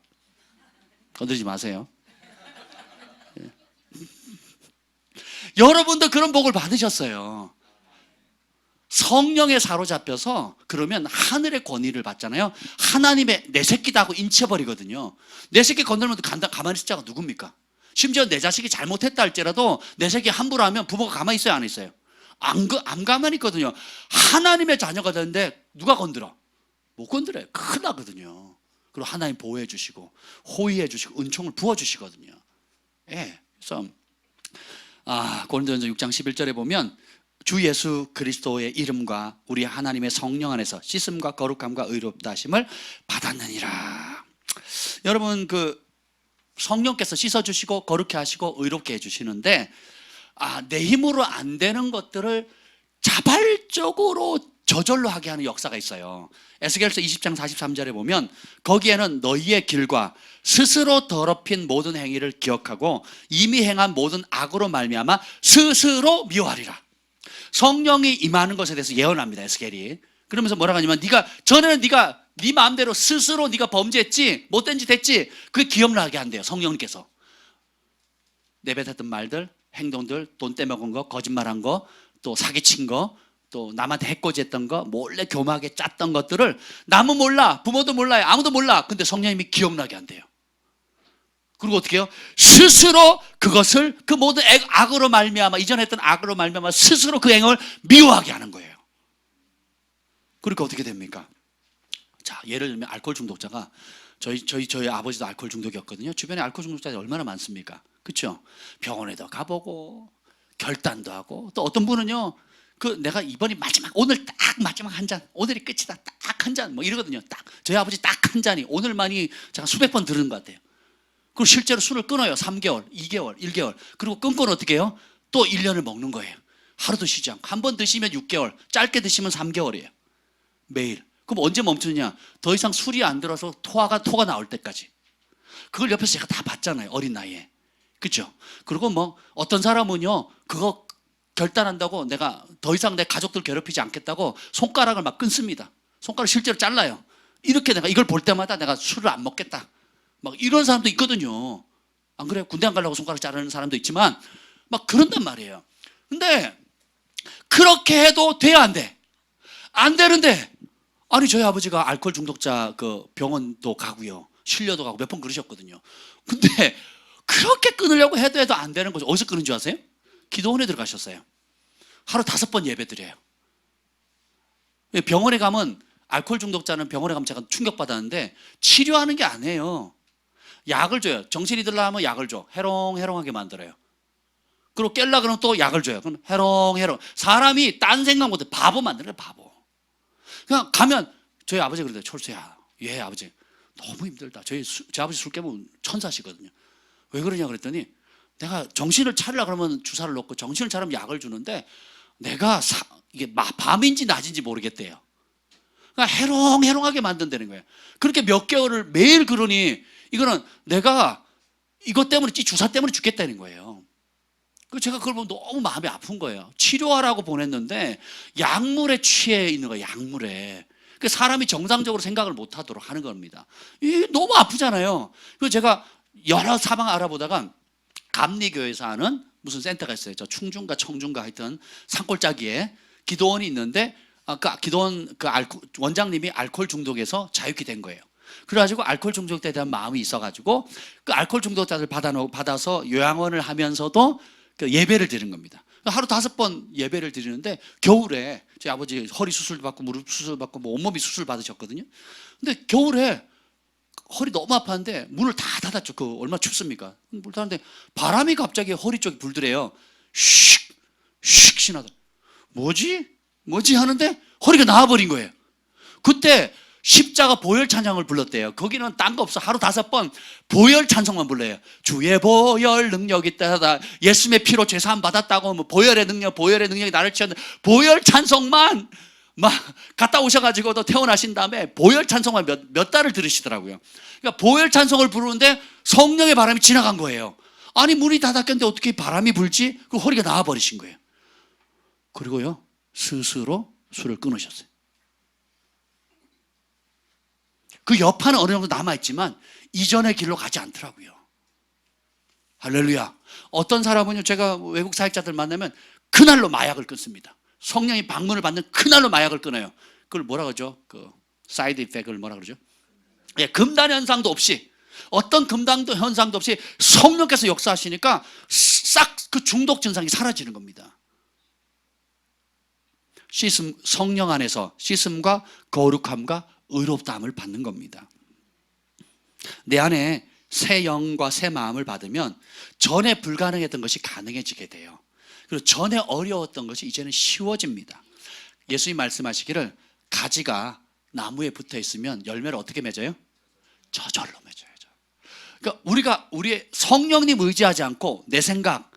A: 건드리지 마세요. 여러분도 그런 복을 받으셨어요. 성령에 사로잡혀서 그러면 하늘의 권위를 받잖아요. 하나님의 내 새끼다 하고 인치해버리거든요. 내 새끼 건들면 가만히 있을 자가 누굽니까? 심지어 내 자식이 잘못했다 할지라도 내 새끼 함부로 하면 부모가 가만히 있어요, 안 있어요? 안 가만히 있거든요. 하나님의 자녀가 되는데 누가 건드려? 못 건드려요. 큰일 나거든요. 그리고 하나님 보호해 주시고 호의해 주시고 은총을 부어 주시거든요. 예. 그래서 고린도전서 6장 11절에 보면 주 예수 그리스도의 이름과 우리 하나님의 성령 안에서 씻음과 거룩함과 의롭다 하심을 받았느니라. 여러분 그 성령께서 씻어주시고 거룩해 하시고 의롭게 해주시는데 내 힘으로 안 되는 것들을 자발적으로 저절로 하게 하는 역사가 있어요. 에스겔서 20장 43절에 보면 거기에는 너희의 길과 스스로 더럽힌 모든 행위를 기억하고 이미 행한 모든 악으로 말미암아 스스로 미워하리라. 성령이 임하는 것에 대해서 예언합니다. 에스겔이. 그러면서 뭐라고 하냐면 전에는 네가 네 마음대로 스스로 네가 범죄했지 못된 짓 했지 그게 기억나게 한대요. 성령님께서 내뱉었던 말들 행동들 돈 떼먹은 거 거짓말한 거 또 사기친 거 또 남한테 해코지했던 거 몰래 교묘하게 짰던 것들을 남은 몰라 부모도 몰라요. 아무도 몰라. 근데 성령님이 기억나게 한대요. 그리고 어떻게 해요? 스스로 그것을 그 모든 악으로 말미암아 이전에 했던 악으로 말미암아 스스로 그 행을 미워하게 하는 거예요. 그러니까 어떻게 됩니까? 자, 예를 들면 알코올 중독자가 저희 아버지도 알코올 중독이었거든요. 주변에 알코올 중독자들이 얼마나 많습니까? 그렇죠? 병원에도 가보고 결단도 하고 또 어떤 분은요. 내가 이번이 오늘 딱 마지막 한 잔, 오늘이 끝이다. 딱 한 잔 뭐 이러거든요. 딱 저희 아버지 딱 한 잔이 오늘만이 제가 수백 번 들은 것 같아요. 그리고 실제로 술을 끊어요. 3개월, 2개월, 1개월. 그리고 끊고는 어떻게 해요? 또 1년을 먹는 거예요. 하루도 쉬지 않고. 한 번 드시면 6개월, 짧게 드시면 3개월이에요. 매일. 그럼 언제 멈추느냐? 더 이상 술이 안 들어서 토가 나올 때까지. 그걸 옆에서 제가 다 봤잖아요. 어린 나이에. 그렇죠? 그리고 뭐 어떤 사람은요. 그거 결단한다고 내가 더 이상 내 가족들 괴롭히지 않겠다고 손가락을 막 끊습니다. 손가락 실제로 잘라요. 이렇게 내가 이걸 볼 때마다 내가 술을 안 먹겠다. 막 이런 사람도 있거든요. 안 그래요? 군대 안 가려고 손가락 자르는 사람도 있지만 막 그런단 말이에요. 근데 그렇게 해도 돼야 안 돼? 안 되는데, 아니 저희 아버지가 알코올 중독자 그 병원도 가고요, 실려도 가고 몇 번 그러셨거든요. 근데 그렇게 끊으려고 해도 안 되는 거죠. 어디서 끊은 줄 아세요? 기도원에 들어가셨어요. 하루 5번 예배 드려요. 병원에 가면, 알코올 중독자는 병원에 가면 제가 충격받았는데 치료하는 게 아니에요. 약을 줘요. 정신이 들려면 약을 줘. 해롱해롱하게 만들어요. 그리고 깰라 그러면 또 약을 줘요. 그럼 해롱해롱. 사람이 딴 생각 못해. 바보 만드는 거예요, 바보. 그냥 가면, 저희 아버지 그러대요. 철수야, 예 아버지 너무 힘들다. 저희 아버지 술 깨면 천사시거든요. 왜 그러냐 그랬더니, 내가 정신을 차리려 그러면 주사를 놓고 정신을 차리면 약을 주는데 내가 이게 밤인지 낮인지 모르겠대요. 그러니까 해롱해롱하게 만든다는 거예요. 그렇게 몇 개월을 매일 그러니 이거는 내가 이것 때문에, 주사 때문에 죽겠다는 거예요. 그래서 제가 그걸 보면 너무 마음이 아픈 거예요. 치료하라고 보냈는데 약물에 취해 있는 거예요. 약물에. 그러니까 사람이 정상적으로 생각을 못하도록 하는 겁니다. 이게 너무 아프잖아요. 그래서 제가 여러 사방 알아보다가 감리교에서 하는 무슨 센터가 있어요. 저 충중가 청중가 하여튼 산골짜기에 기도원이 있는데, 기도원 원장님이 알코올 중독에서 자유케 된 거예요. 그래가지고 알코올 중독자에 대한 마음이 있어가지고 그 알코올 중독자들 받아서 요양원을 하면서도 그 예배를 드리는 겁니다. 하루 5번 예배를 드리는데, 겨울에 제 아버지 허리 수술도 받고 무릎 수술 받고 뭐 온몸이 수술 받으셨거든요. 근데 겨울에 허리 너무 아팠는데 문을 다 닫았죠. 그 얼마나 춥습니까? 문 닫았는데 바람이 갑자기 허리 쪽에 불더래요. 슉 신하다. 뭐지 하는데 허리가 나와버린 거예요. 그때 십자가 보혈 찬양을 불렀대요. 거기는 딴 거 없어. 하루 5번 보혈 찬송만 불러요. 주의 보혈 능력이 있다. 예수님의 피로 죄사함 받았다고, 뭐 보혈의 능력이 나를 채웠는데, 보혈 찬송만 막 갔다 오셔가지고도 퇴원하신 다음에 보혈 찬송만 몇 달을 들으시더라고요. 그러니까 보혈 찬송을 부르는데 성령의 바람이 지나간 거예요. 아니 문이 닫았겠는데 어떻게 바람이 불지? 그 허리가 나와버리신 거예요. 그리고요 스스로 술을 끊으셨어요. 그 여파는 어느 정도 남아있지만 이전의 길로 가지 않더라고요. 할렐루야. 어떤 사람은요, 제가 외국 사역자들 만나면 그날로 마약을 끊습니다. 성령이 방문을 받는 그날로 마약을 끊어요. 그걸 뭐라 그러죠? 그 사이드 이펙트를 뭐라 그러죠? 예, 금단 현상도 없이, 어떤 금단도 현상도 없이 성령께서 역사하시니까 싹 그 중독 증상이 사라지는 겁니다. 성령 안에서 씻음과 거룩함과 의롭다함을 받는 겁니다. 내 안에 새 영과 새 마음을 받으면 전에 불가능했던 것이 가능해지게 돼요. 그리고 전에 어려웠던 것이 이제는 쉬워집니다. 예수님 말씀하시기를, 가지가 나무에 붙어 있으면 열매를 어떻게 맺어요? 저절로 맺어야죠. 그러니까 우리가 우리의 성령님 의지하지 않고 내 생각,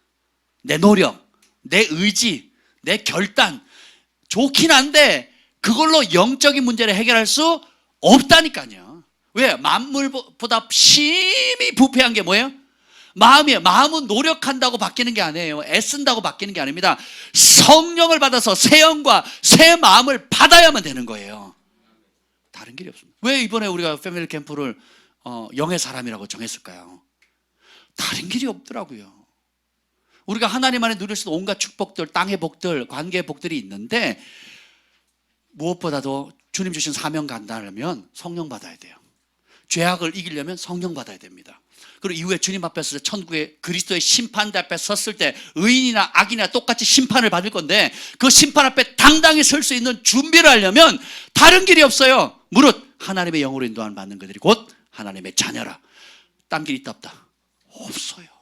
A: 내 노력, 내 의지, 내 결단, 좋긴 한데 그걸로 영적인 문제를 해결할 수 없다니까요. 왜? 만물보다 심히 부패한 게 뭐예요? 마음이에요. 마음은 노력한다고 바뀌는 게 아니에요. 애쓴다고 바뀌는 게 아닙니다. 성령을 받아서 새 영과 새 마음을 받아야만 되는 거예요. 다른 길이 없습니다. 왜 이번에 우리가 패밀리 캠프를 영의 사람이라고 정했을까요? 다른 길이 없더라고요. 우리가 하나님 안에 누릴 수 있는 온갖 축복들, 땅의 복들, 관계의 복들이 있는데, 무엇보다도 주님 주신 사명 간다면 성령 받아야 돼요. 죄악을 이기려면 성령 받아야 됩니다. 그리고 이후에 주님 앞에서 천국의 그리스도의 심판대 앞에 섰을 때 의인이나 악인이나 똑같이 심판을 받을 건데, 그 심판 앞에 당당히 설 수 있는 준비를 하려면 다른 길이 없어요. 무릇 하나님의 영으로 인도함을 받는 그들이 곧 하나님의 자녀라. 딴 길이 있다 없다? 없어요.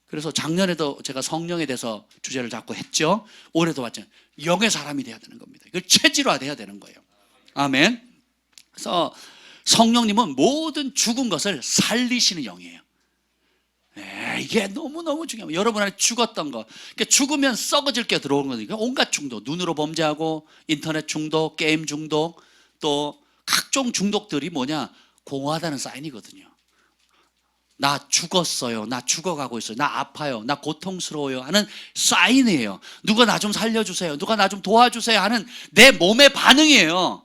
A: 그래서 작년에도 제가 성령에 대해서 주제를 잡고 했죠. 올해도 왔죠. 영의 사람이 돼야 되는 겁니다. 이걸 체질화돼야 되는 거예요. 아멘. 그래서 성령님은 모든 죽은 것을 살리시는 영이에요. 이게 너무너무 중요해요. 여러분 안에 죽었던 거, 그러니까 죽으면 썩어질 게 들어오는 거니까 온갖 중독, 눈으로 범죄하고 인터넷 중독, 게임 중독, 또 각종 중독들이 뭐냐? 공허하다는 사인이거든요. 나 죽었어요. 나 죽어가고 있어요. 나 아파요. 나 고통스러워요 하는 사인이에요. 누가 나 좀 살려주세요. 누가 나 좀 도와주세요 하는 내 몸의 반응이에요.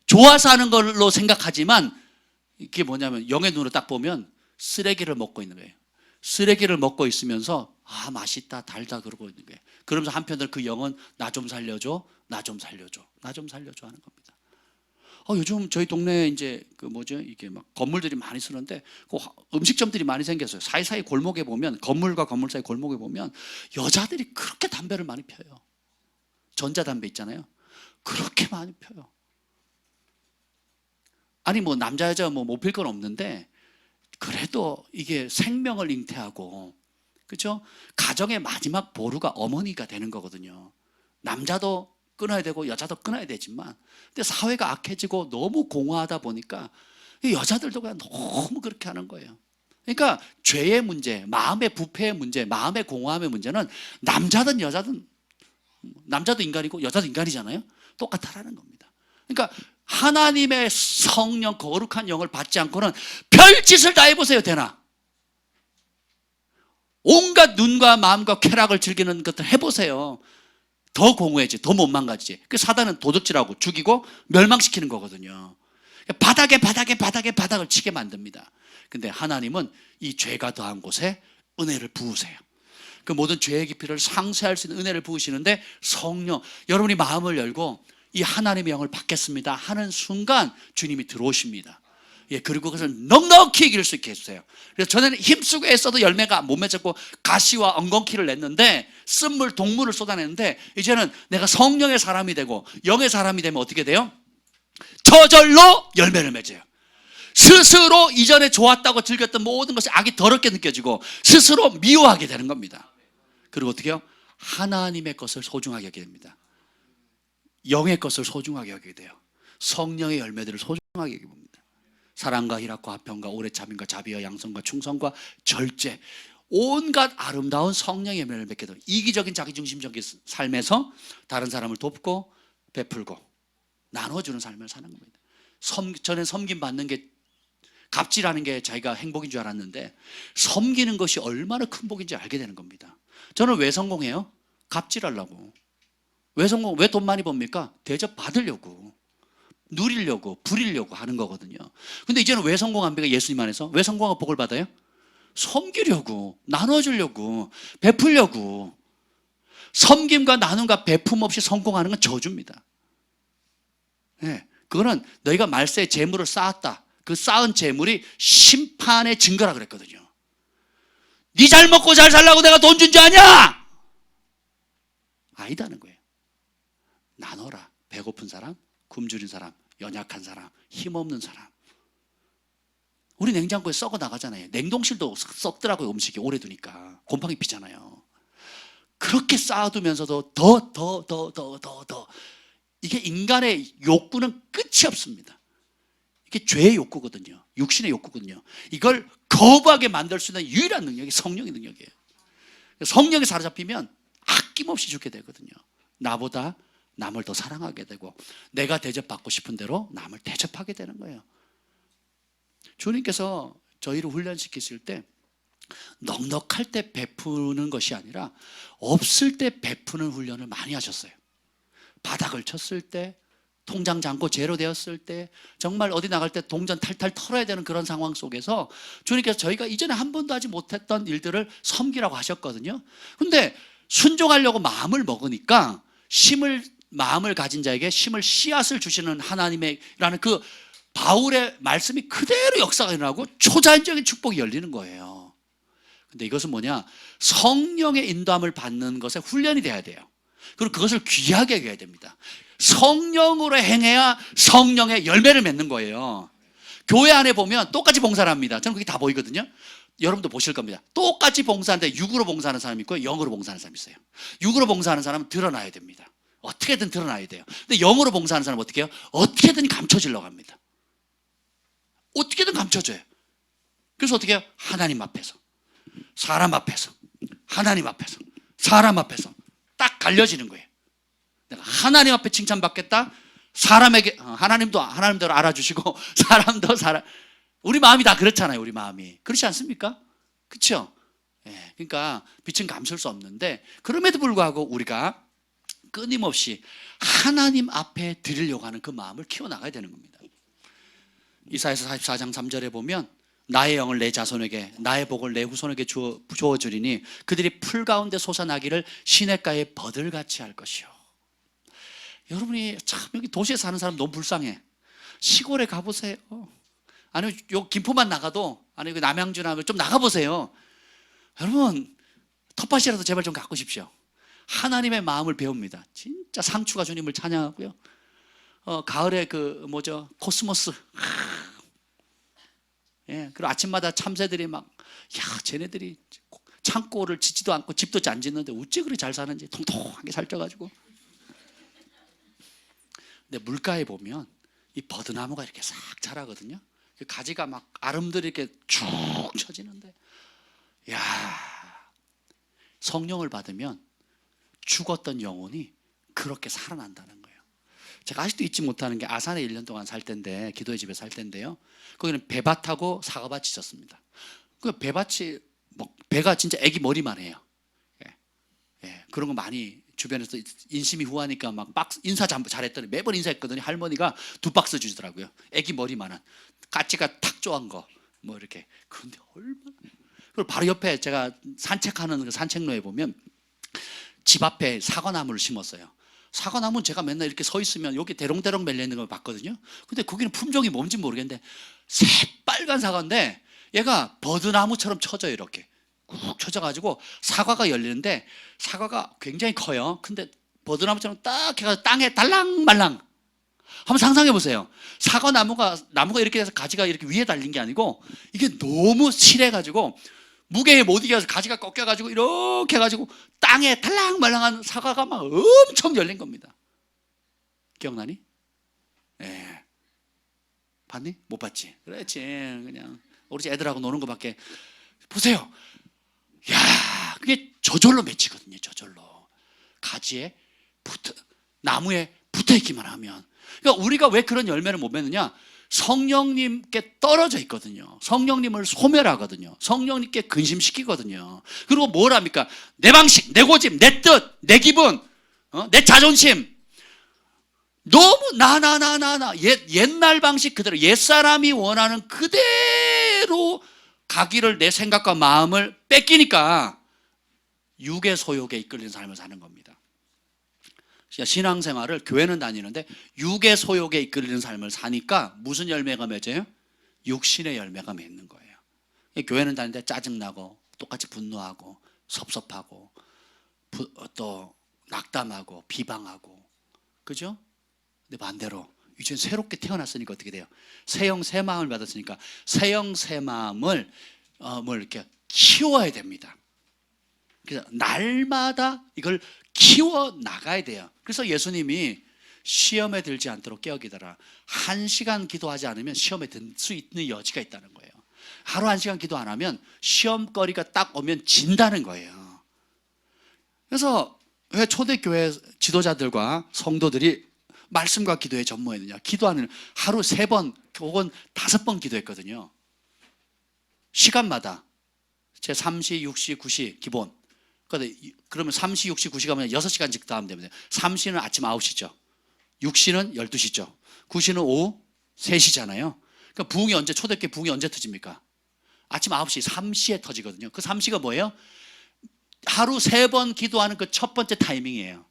A: 좋아서 하는 걸로 생각하지만 이게 뭐냐면 영의 눈으로 딱 보면 쓰레기를 먹고 있는 거예요. 쓰레기를 먹고 있으면서 아 맛있다 달다 그러고 있는 거예요. 그러면서 한편으로 그 영은 나 좀 살려줘, 나 좀 살려줘, 나 좀 살려줘 하는 겁니다. 요즘 저희 동네에 이제 그 뭐죠 이게 막 건물들이 많이 쓰는데 그 음식점들이 많이 생겼어요. 사이사이 골목에 보면 건물과 건물 사이 골목에 보면 여자들이 그렇게 담배를 많이 펴요. 전자담배 있잖아요. 그렇게 많이 펴요. 아니 뭐 남자 여자 뭐 못 필 건 없는데 그래도 이게 생명을 잉태하고 그렇죠? 가정의 마지막 보루가 어머니가 되는 거거든요. 남자도 끊어야 되고 여자도 끊어야 되지만 근데 사회가 악해지고 너무 공허하다 보니까 이 여자들도 그냥 너무 그렇게 하는 거예요. 그러니까 죄의 문제, 마음의 부패의 문제, 마음의 공허함의 문제는 남자든 여자든 남자도 인간이고 여자도 인간이잖아요. 똑같다라는 겁니다. 그러니까 하나님의 성령 거룩한 영을 받지 않고는 별짓을 다 해보세요. 되나? 온갖 눈과 마음과 쾌락을 즐기는 것들 해보세요. 더 공허해지, 더 못 망가지지. 그 사단은 도둑질하고 죽이고 멸망시키는 거거든요. 바닥을 치게 만듭니다. 근데 하나님은 이 죄가 더한 곳에 은혜를 부으세요. 그 모든 죄의 깊이를 상쇄할 수 있는 은혜를 부으시는데 성령, 여러분이 마음을 열고 이 하나님의 영을 받겠습니다 하는 순간 주님이 들어오십니다. 예, 그리고 그것을 넉넉히 이길 수 있게 해주세요. 그래서 전에는 힘쓰고 애써도 열매가 못 맺었고 가시와 엉겅퀴를 냈는데 쓴물 동물을 쏟아냈는데 이제는 내가 성령의 사람이 되고 영의 사람이 되면 어떻게 돼요? 저절로 열매를 맺어요. 스스로 이전에 좋았다고 즐겼던 모든 것이 악이 더럽게 느껴지고 스스로 미워하게 되는 겁니다. 그리고 어떻게 해요? 하나님의 것을 소중하게 여기게 됩니다. 영의 것을 소중하게 여기게 돼요. 성령의 열매들을 소중하게 여기게 됩니다. 사랑과 희락과 화평과 오래 참음과 자비와 양성과 충성과 절제, 온갖 아름다운 성령의 열매를 맺게 돼요. 이기적인 자기중심적인 삶에서 다른 사람을 돕고 베풀고 나눠주는 삶을 사는 겁니다. 저는 섬김 받는 게 갑질하는 게 자기가 행복인 줄 알았는데 섬기는 것이 얼마나 큰 복인지 알게 되는 겁니다. 저는 왜 성공해요? 갑질하려고. 왜 성공? 왜 돈 많이 법니까? 대접 받으려고, 누리려고, 부리려고 하는 거거든요. 근데 이제는 왜 성공합니까? 예수님 안에서 왜 성공하고 복을 받아요? 섬기려고, 나눠주려고, 베풀려고. 섬김과 나눔과 베품 없이 성공하는 건 저주입니다. 네, 그거는 너희가 말세에 재물을 쌓았다. 그 쌓은 재물이 심판의 증거라 그랬거든요. 네 잘 먹고 잘 살라고 내가 돈 준 줄 아냐? 아니다는 거예요. 나눠라. 배고픈 사람, 굶주린 사람, 연약한 사람, 힘없는 사람. 우리 냉장고에 썩어 나가잖아요. 냉동실도 썩더라고요. 음식이 오래 두니까 곰팡이 피잖아요. 그렇게 쌓아두면서도 더 이게 인간의 욕구는 끝이 없습니다. 이게 죄의 욕구거든요. 육신의 욕구거든요. 이걸 거부하게 만들 수 있는 유일한 능력이 성령의 능력이에요. 성령이 사로잡히면 아낌없이 주게 되거든요. 나보다 남을 더 사랑하게 되고 내가 대접받고 싶은 대로 남을 대접하게 되는 거예요. 주님께서 저희를 훈련시키실 때 넉넉할 때 베푸는 것이 아니라 없을 때 베푸는 훈련을 많이 하셨어요. 바닥을 쳤을 때, 통장 잔고 제로 되었을 때, 정말 어디 나갈 때 동전 탈탈 털어야 되는 그런 상황 속에서 주님께서 저희가 이전에 한 번도 하지 못했던 일들을 섬기라고 하셨거든요. 근데 순종하려고 마음을 먹으니까 마음을 가진 자에게 심을 씨앗을 주시는 하나님의라는 그 바울의 말씀이 그대로 역사가 일어나고 초자연적인 축복이 열리는 거예요. 근데 이것은 뭐냐? 성령의 인도함을 받는 것에 훈련이 돼야 돼요. 그리고 그것을 귀하게 여겨야 됩니다. 성령으로 행해야 성령의 열매를 맺는 거예요. 교회 안에 보면 똑같이 봉사를 합니다. 저는 그게 다 보이거든요. 여러분도 보실 겁니다. 똑같이 봉사하는데 육으로 봉사하는 사람이 있고 영으로 봉사하는 사람이 있어요. 육으로 봉사하는 사람은 드러나야 됩니다. 어떻게든 드러나야 돼요. 근데 영으로 봉사하는 사람은 어떻게 해요? 어떻게든 감춰지려고 합니다. 어떻게든 감춰져요. 그래서 어떻게 해요? 하나님 앞에서, 사람 앞에서, 하나님 앞에서, 사람 앞에서 딱 갈려지는 거예요. 내가 하나님 앞에 칭찬받겠다. 사람에게 하나님도 하나님대로 알아주시고 사람도 우리 마음이 다 그렇잖아요. 우리 마음이 그렇지 않습니까? 그렇죠? 예, 그러니까 빛은 감출 수 없는데 그럼에도 불구하고 우리가 끊임없이 하나님 앞에 드리려고 하는 그 마음을 키워나가야 되는 겁니다. 이사야서 44장 3절에 보면 나의 영을 내 자손에게 나의 복을 내 후손에게 주어주리니 그들이 풀 가운데 솟아나기를 시냇가에 버들같이 할 것이요. 여러분이 참 여기 도시에 사는 사람 너무 불쌍해. 시골에 가보세요. 아니 요 김포만 나가도, 아니 그 남양주나 좀 나가보세요. 여러분 텃밭이라도 제발 좀 가꾸십시오. 하나님의 마음을 배웁니다. 진짜 상추가 주님을 찬양하고요. 가을에 그 뭐죠, 코스모스. 예, 그리고 아침마다 참새들이 막, 야, 쟤네들이 창고를 짓지도 않고 집도 안 짓는데 어째 그리 잘 사는지 통통하게 살쪄가지고. 근데 물가에 보면 이 버드나무가 이렇게 싹 자라거든요. 그 가지가 막 아름들이 이렇게 쭉 쳐지는데, 야, 성령을 받으면 죽었던 영혼이 그렇게 살아난다는 거예요. 제가 아직도 잊지 못하는 게 아산에 1년 동안 살 때인데, 기도의 집에 살 때인데요, 거기는 배밭하고 사과밭이 있었습니다. 그 배밭이 뭐 배가 진짜 애기 머리만 해요. 예. 예. 그런 거 많이 주변에서 인심이 후하니까 막 박스 인사 잘했더니 매번 인사했거든요. 할머니가 2박스 주시더라고요. 애기 머리만한 까치가 탁 쪼한 거 뭐 이렇게. 그런데 얼마나. 그리고 바로 옆에 제가 산책하는 그 산책로에 보면 집 앞에 사과나무를 심었어요. 사과나무는 제가 맨날 이렇게 서 있으면 여기 대롱대롱 멜려 있는 걸 봤거든요. 근데 거기는 품종이 뭔지 모르겠는데 새빨간 사과인데 얘가 버드나무처럼 쳐져요. 이렇게 꾹 쳐져가지고 사과가 열리는데 사과가 굉장히 커요. 근데 버드나무처럼 딱 해가지고 땅에 달랑말랑. 한번 상상해 보세요. 나무가 이렇게 돼서 가지가 이렇게 위에 달린 게 아니고 이게 너무 실해가지고 무게에 못 이겨서 가지가 꺾여가지고 이렇게 해가지고 땅에 달랑말랑한 사과가 막 엄청 열린 겁니다. 기억나니? 예. 봤니? 못 봤지? 그렇지. 그냥 우리 애들하고 노는 것밖에. 보세요. 야, 그게 저절로 맺히거든요. 저절로. 가지에 나무에 붙어 있기만 하면. 그러니까 우리가 왜 그런 열매를 못 맺느냐? 성령님께 떨어져 있거든요. 성령님을 소멸하거든요. 성령님께 근심시키거든요. 그리고 뭘 합니까? 내 방식, 내 고집, 내 뜻, 내 기분, 내 자존심. 너무 옛날 방식 그대로, 옛사람이 원하는 그대로 가기를 내 생각과 마음을 뺏기니까 육의 소욕에 이끌리는 삶을 사는 겁니다. 신앙생활을, 교회는 다니는데 육의 소욕에 이끌리는 삶을 사니까 무슨 열매가 맺어요? 육신의 열매가 맺는 거예요. 교회는 다니는데 짜증나고 똑같이 분노하고 섭섭하고 또 낙담하고 비방하고, 그죠? 근데 반대로 이제 새롭게 태어났으니까 어떻게 돼요? 새영 새 마음을 받았으니까 새영 새 마음을 뭘 이렇게 키워야 됩니다. 그래서 날마다 이걸 키워 나가야 돼요. 그래서 예수님이 시험에 들지 않도록 깨어기더라. 1시간 기도하지 않으면 시험에 들 수 있는 여지가 있다는 거예요. 하루 1시간 기도 안 하면 시험거리가 딱 오면 진다는 거예요. 그래서 왜 초대교회 지도자들과 성도들이 말씀과 기도에 전무했느냐? 기도하는 하루 3번 혹은 5번 기도했거든요. 시간마다 제 3시, 6시, 9시 기본. 그러면 3시, 6시, 9시 가면 6시간씩 더 하면 됩니다. 3시는 아침 9시죠. 6시는 12시죠. 9시는 오후 3시잖아요. 그러니까 초대교회 부흥이 언제 터집니까? 아침 9시, 3시에 터지거든요. 그 3시가 뭐예요? 하루 3번 기도하는 그 첫 번째 타이밍이에요.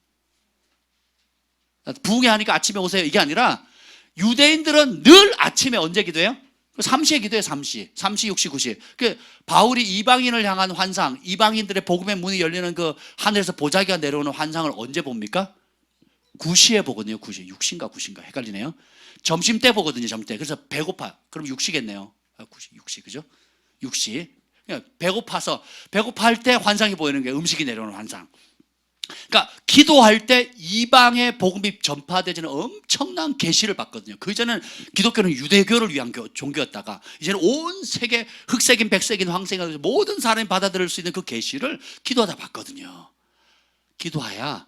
A: 부흥회 하니까 아침에 오세요 이게 아니라 유대인들은 늘 아침에 언제 기도해요? 3시에 기도해요. 3시, 6시, 9시. 그 바울이 이방인을 향한 환상, 이방인들의 복음의 문이 열리는 그 하늘에서 보자기가 내려오는 환상을 언제 봅니까? 9시에 보거든요. 9시, 6시인가 9시인가 헷갈리네요. 점심 때 보거든요. 점심 때. 그래서 배고파. 그럼 6시겠네요. 9시, 6시, 그죠? 6시. 배고파할 때 환상이 보이는 게 음식이 내려오는 환상. 그러니까 기도할 때 이방의 복음이 전파되지는 엄청난 계시를 받거든요. 그 이전에는 기독교는 유대교를 위한 종교였다가 이제는 온 세계, 흑색인 백색인 황색인 모든 사람이 받아들일 수 있는 그 계시를 기도하다 받거든요. 기도해야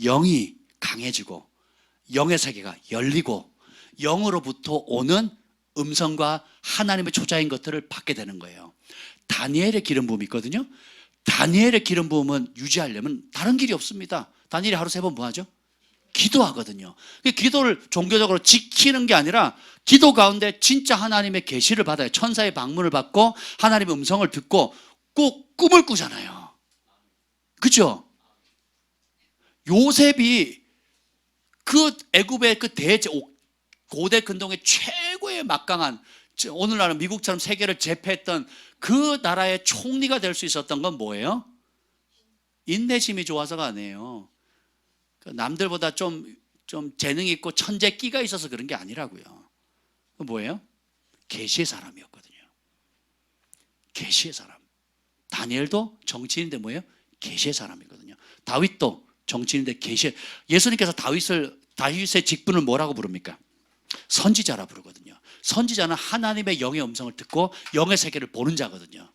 A: 영이 강해지고 영의 세계가 열리고 영으로부터 오는 음성과 하나님의 초자인 것들을 받게 되는 거예요. 다니엘의 기름 부음이 있거든요. 다니엘의 기름 부음은 유지하려면 다른 길이 없습니다. 다니엘이 하루 3번 뭐 하죠? 기도하거든요. 그 기도를 종교적으로 지키는 게 아니라 기도 가운데 진짜 하나님의 계시를 받아요. 천사의 방문을 받고 하나님의 음성을 듣고 꼭 꿈을 꾸잖아요. 그죠? 요셉이 그 애굽의 그 고대 근동의 최고의 막강한, 오늘날은 미국처럼 세계를 제패했던 그 나라의 총리가 될 수 있었던 건 뭐예요? 인내심이 좋아서가 아니에요. 남들보다 좀 재능 있고 천재 끼가 있어서 그런 게 아니라고요. 뭐예요? 계시의 사람이었거든요. 계시의 사람. 다니엘도 정치인인데 뭐예요? 계시의 사람이거든요. 다윗도 정치인인데 예수님께서 다윗의 직분을 뭐라고 부릅니까? 선지자라 부르거든요. 선지자는 하나님의 영의 음성을 듣고 영의 세계를 보는 자거든요.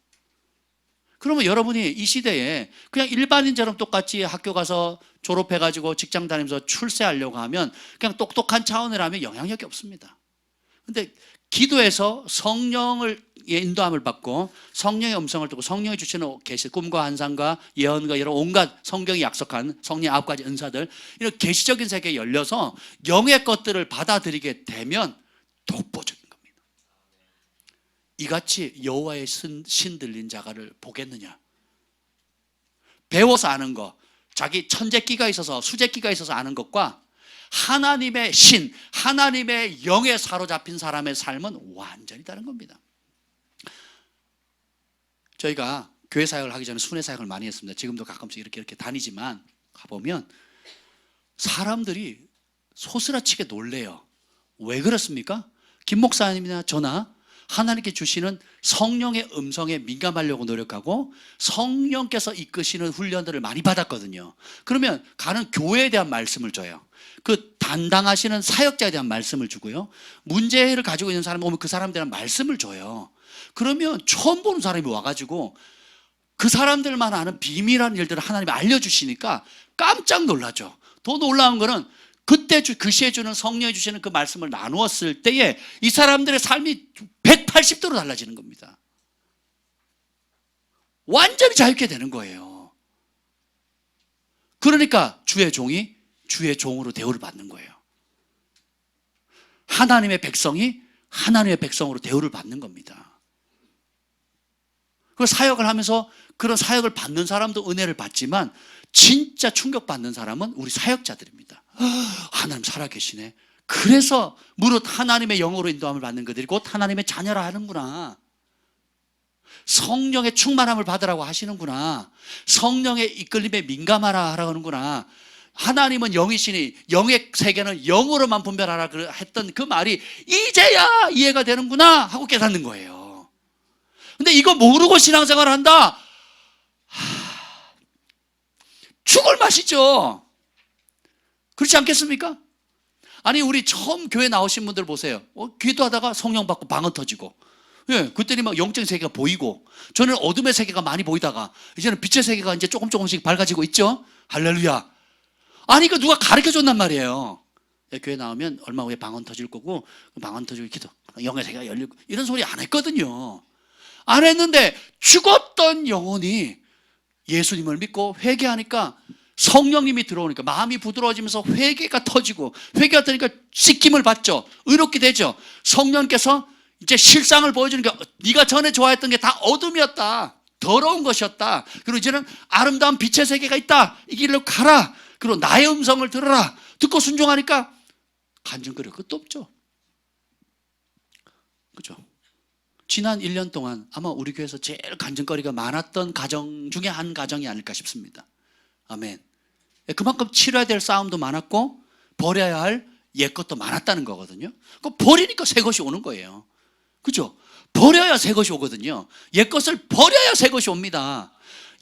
A: 그러면 여러분이 이 시대에 그냥 일반인처럼 똑같이 학교 가서 졸업해가지고 직장 다니면서 출세하려고 하면 그냥 똑똑한 차원이라면 영향력이 없습니다. 근데 기도에서 성령을 인도함을 받고 성령의 음성을 듣고 성령이 주시는 계시, 꿈과 환상과 예언과 이런 온갖 성경이 약속한 성령의 9가지 은사들, 이런 계시적인 세계에 열려서 영의 것들을 받아들이게 되면 독보적인 겁니다. 이같이 여호와의 신 들린 자가를 보겠느냐? 배워서 아는 거, 자기 천재끼가 있어서 수재끼가 있어서 아는 것과 하나님의 신, 하나님의 영에 사로잡힌 사람의 삶은 완전히 다른 겁니다. 저희가 교회 사역을 하기 전에 순회 사역을 많이 했습니다. 지금도 가끔씩 이렇게 다니지만 가보면 사람들이 소스라치게 놀래요. 왜 그렇습니까? 김 목사님이나 저나 하나님께 주시는 성령의 음성에 민감하려고 노력하고 성령께서 이끄시는 훈련들을 많이 받았거든요. 그러면 가는 교회에 대한 말씀을 줘요. 그 담당하시는 사역자에 대한 말씀을 주고요. 문제를 가지고 있는 사람이 오면 그 사람에 대한 말씀을 줘요. 그러면 처음 보는 사람이 와가지고 그 사람들만 아는 비밀한 일들을 하나님이 알려주시니까 깜짝 놀라죠. 더 놀라운 거는 그때 그 시에 주는 성령이 주시는 그 말씀을 나누었을 때에 이 사람들의 삶이 180도로 달라지는 겁니다. 완전히 자유케 되는 거예요. 그러니까 주의 종이 주의 종으로 대우를 받는 거예요. 하나님의 백성이 하나님의 백성으로 대우를 받는 겁니다. 그 사역을 하면서 그런 사역을 받는 사람도 은혜를 받지만 진짜 충격받는 사람은 우리 사역자들입니다. 하나님 살아계시네. 그래서 무릇 하나님의 영으로 인도함을 받는 그들이 곧 하나님의 자녀라 하는구나. 성령의 충만함을 받으라고 하시는구나. 성령의 이끌림에 민감하라 하라는구나. 하나님은 영이시니 영의 세계는 영으로만 분별하라 했던 그 말이 이제야 이해가 되는구나 하고 깨닫는 거예요. 근데 이거 모르고 신앙생활을 한다? 죽을 맛이죠. 그렇지 않겠습니까? 아니 우리 처음 교회 나오신 분들 보세요. 기도하다가 성령 받고 방언 터지고, 예, 그때는 막 영적 세계가 보이고, 저는 어둠의 세계가 많이 보이다가 이제는 빛의 세계가 이제 조금씩 밝아지고 있죠. 할렐루야. 아니 이거 누가 가르쳐 줬단 말이에요. 예, 교회 나오면 얼마 후에 방언 터질 거고, 방언 터지고 기도, 영의 세계가 열리고, 이런 소리 안 했거든요. 안 했는데 죽었던 영혼이 예수님을 믿고 회개하니까 성령님이 들어오니까 마음이 부드러워지면서 회개가 터지고, 회개가 터지니까 씻김을 받죠. 의롭게 되죠. 성령께서 이제 실상을 보여주니까 네가 전에 좋아했던 게 다 어둠이었다, 더러운 것이었다, 그리고 이제는 아름다운 빛의 세계가 있다, 이 길로 가라, 그리고 나의 음성을 들어라. 듣고 순종하니까 간증거려 끝도 없죠. 그죠? 지난 1년 동안 아마 우리 교회에서 제일 간증거리가 많았던 가정 중에 한 가정이 아닐까 싶습니다. 아멘. 그만큼 치러야 될 싸움도 많았고 버려야 할 옛 것도 많았다는 거거든요. 그 버리니까 새 것이 오는 거예요. 그죠? 버려야 새 것이 오거든요. 옛 것을 버려야 새 것이 옵니다.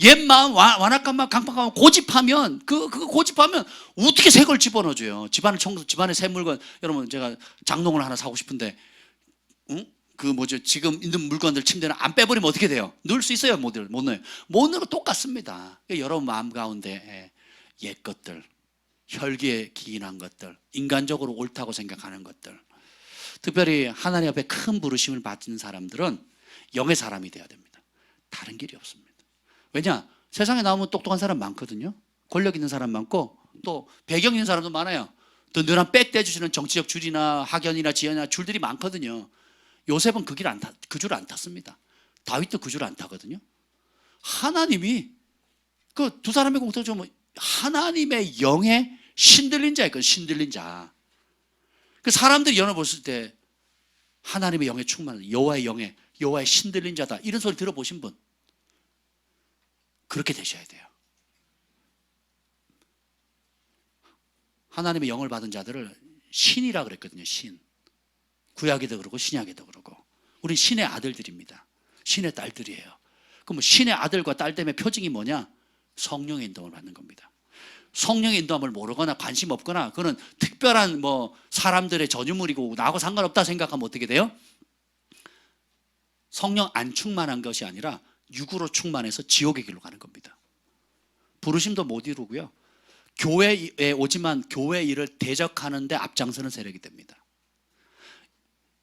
A: 옛 마음, 완악한 마음, 강팍한 마음 고집하면, 그거 고집하면 어떻게 새 걸 집어넣어줘요. 집안의 새 물건, 여러분 제가 장롱을 하나 사고 싶은데, 응? 지금 있는 물건들 침대는 안 빼버리면 어떻게 돼요? 넣을 수 있어요? 못 넣어요. 못 넣는 거 똑같습니다. 여러분 마음 가운데 옛 것들, 혈기에 기인한 것들, 인간적으로 옳다고 생각하는 것들, 특별히 하나님 앞에 큰 부르심을 받는 사람들은 영의 사람이 돼야 됩니다. 다른 길이 없습니다. 왜냐? 세상에 나오면 똑똑한 사람 많거든요. 권력 있는 사람 많고 또 배경 있는 사람도 많아요. 든든한 백 떼주시는 정치적 줄이나 학연이나 지연이나 줄들이 많거든요. 요셉은 그 줄 안 탔습니다. 다윗도 그 줄 안 타거든요. 하나님이 그 두 사람의 공통점은 하나님의 영에 신들린 자였거든요. 신들린 자. 그 사람들이 연을 봤을 때 하나님의 영에 충만한 여호와의 신들린 자다, 이런 소리 들어보신 분? 그렇게 되셔야 돼요. 하나님의 영을 받은 자들을 신이라 그랬거든요. 신. 구약에도 그러고 신약에도 그러고. 우리 신의 아들들입니다. 신의 딸들이에요. 그럼 신의 아들과 딸 때문에 표징이 뭐냐? 성령의 인도를 받는 겁니다. 성령의 인도함을 모르거나 관심 없거나 그거는 특별한 사람들의 전유물이고 나하고 상관없다 생각하면 어떻게 돼요? 성령 안 충만한 것이 아니라 육으로 충만해서 지옥의 길로 가는 겁니다. 부르심도 못 이루고요. 교회에 오지만 교회 일을 대적하는 데 앞장서는 세력이 됩니다.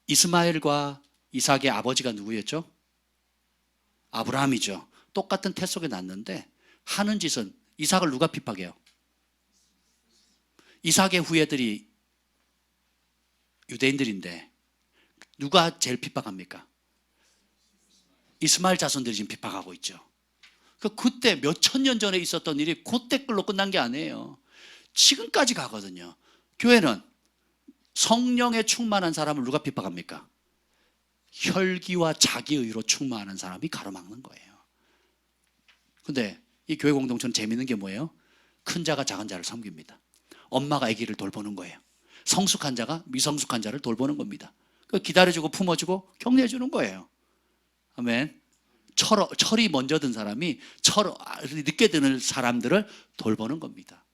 A: 이스마엘과 이삭의 아버지가 누구였죠? 아브라함이죠. 똑같은 태 속에 났는데 하는 짓은, 이삭을 누가 핍박해요? 이삭의 후예들이 유대인들인데 누가 제일 핍박합니까? 이스마엘 자손들이 지금 핍박하고 있죠. 그때 몇천 년 전에 있었던 일이 그때 끌로 끝난 게 아니에요. 지금까지 가거든요. 교회는 성령에 충만한 사람을 누가 핍박합니까? 혈기와 자기의로 충만한 사람이 가로막는 거예요. 근데 이 교회 공동체는 재밌는 게 뭐예요? 큰 자가 작은 자를 섬깁니다. 엄마가 아기를 돌보는 거예요. 성숙한 자가 미성숙한 자를 돌보는 겁니다. 기다려주고 품어주고 격려해주는 거예요. 아멘. 철이 먼저 든 사람이 늦게 드는 사람들을 돌보는 겁니다.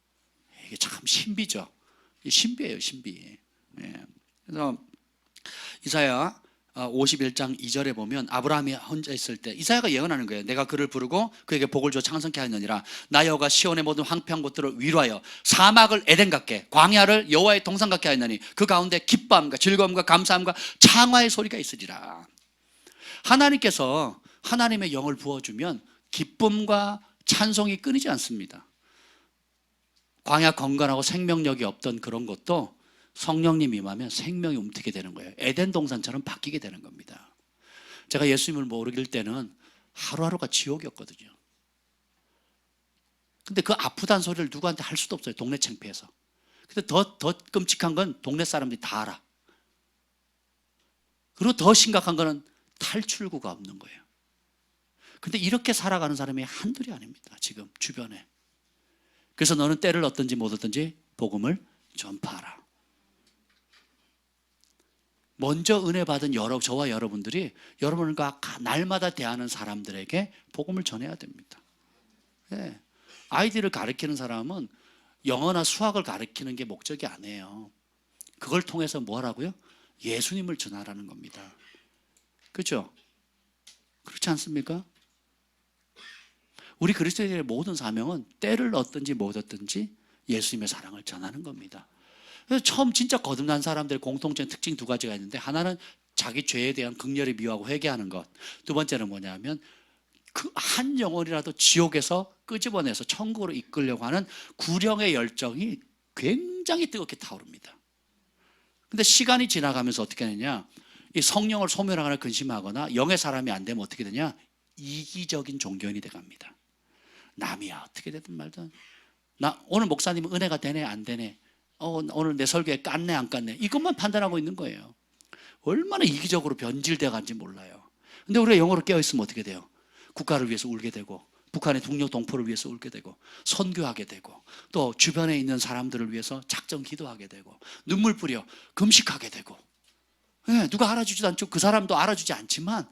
A: 이게 참 신비죠. 신비예요, 신비. 그래서 이사야 51장 2절에 보면 아브라함이 혼자 있을 때 이사야가 예언하는 거예요. 내가 그를 부르고 그에게 복을 줘 창성케 하느니라. 나 여호와가 시온의 모든 황폐한 곳들을 위로하여 사막을 에덴 같게, 광야를 여호와의 동산 같게 하였나니 그 가운데 기쁨과 즐거움과 감사함과 창화의 소리가 있으리라. 하나님께서 하나님의 영을 부어주면 기쁨과 찬송이 끊이지 않습니다. 광야 건강하고 생명력이 없던 그런 것도 성령님 임하면 생명이 움트게 되는 거예요. 에덴 동산처럼 바뀌게 되는 겁니다. 제가 예수님을 모르길 때는 하루하루가 지옥이었거든요. 근데 그 아프다는 소리를 누구한테 할 수도 없어요. 동네 창피해서. 근데 더 끔찍한 건 동네 사람들이 다 알아. 그리고 더 심각한 거는 탈출구가 없는 거예요. 근데 이렇게 살아가는 사람이 한둘이 아닙니다. 지금 주변에. 그래서 너는 때를 얻든지 못 얻든지 복음을 전파하라. 먼저 은혜 받은 저와 여러분들이 여러분과 날마다 대하는 사람들에게 복음을 전해야 됩니다. 네. 아이들을 가르치는 사람은 영어나 수학을 가르치는 게 목적이 아니에요. 그걸 통해서 뭐 하라고요? 예수님을 전하라는 겁니다. 그렇죠? 그렇지 않습니까? 우리 그리스도인의 모든 사명은 때를 얻든지 못 얻든지 예수님의 사랑을 전하는 겁니다. 그래서 처음 진짜 거듭난 사람들의 공통적인 특징 두 가지가 있는데, 하나는 자기 죄에 대한 극렬히 미워하고 회개하는 것, 두 번째는 뭐냐면 그 한 영혼이라도 지옥에서 끄집어내서 천국으로 이끌려고 하는 구령의 열정이 굉장히 뜨겁게 타오릅니다. 근데 시간이 지나가면서 어떻게 되냐, 이 성령을 소멸하거나 근심하거나 영의 사람이 안 되면 어떻게 되냐, 이기적인 종교인이 돼갑니다. 남이야 어떻게 되든 말든, 나 오늘 목사님은 은혜가 되네 안 되네, 오늘 내 설교에 깠네 안 깠네, 이것만 판단하고 있는 거예요. 얼마나 이기적으로 변질되어 간지 몰라요. 근데 우리가 영어로 깨어있으면 어떻게 돼요? 국가를 위해서 울게 되고, 북한의 동력 동포를 위해서 울게 되고, 선교하게 되고, 또 주변에 있는 사람들을 위해서 작정 기도하게 되고, 눈물 뿌려 금식하게 되고. 네, 누가 알아주지도 않죠. 그 사람도 알아주지 않지만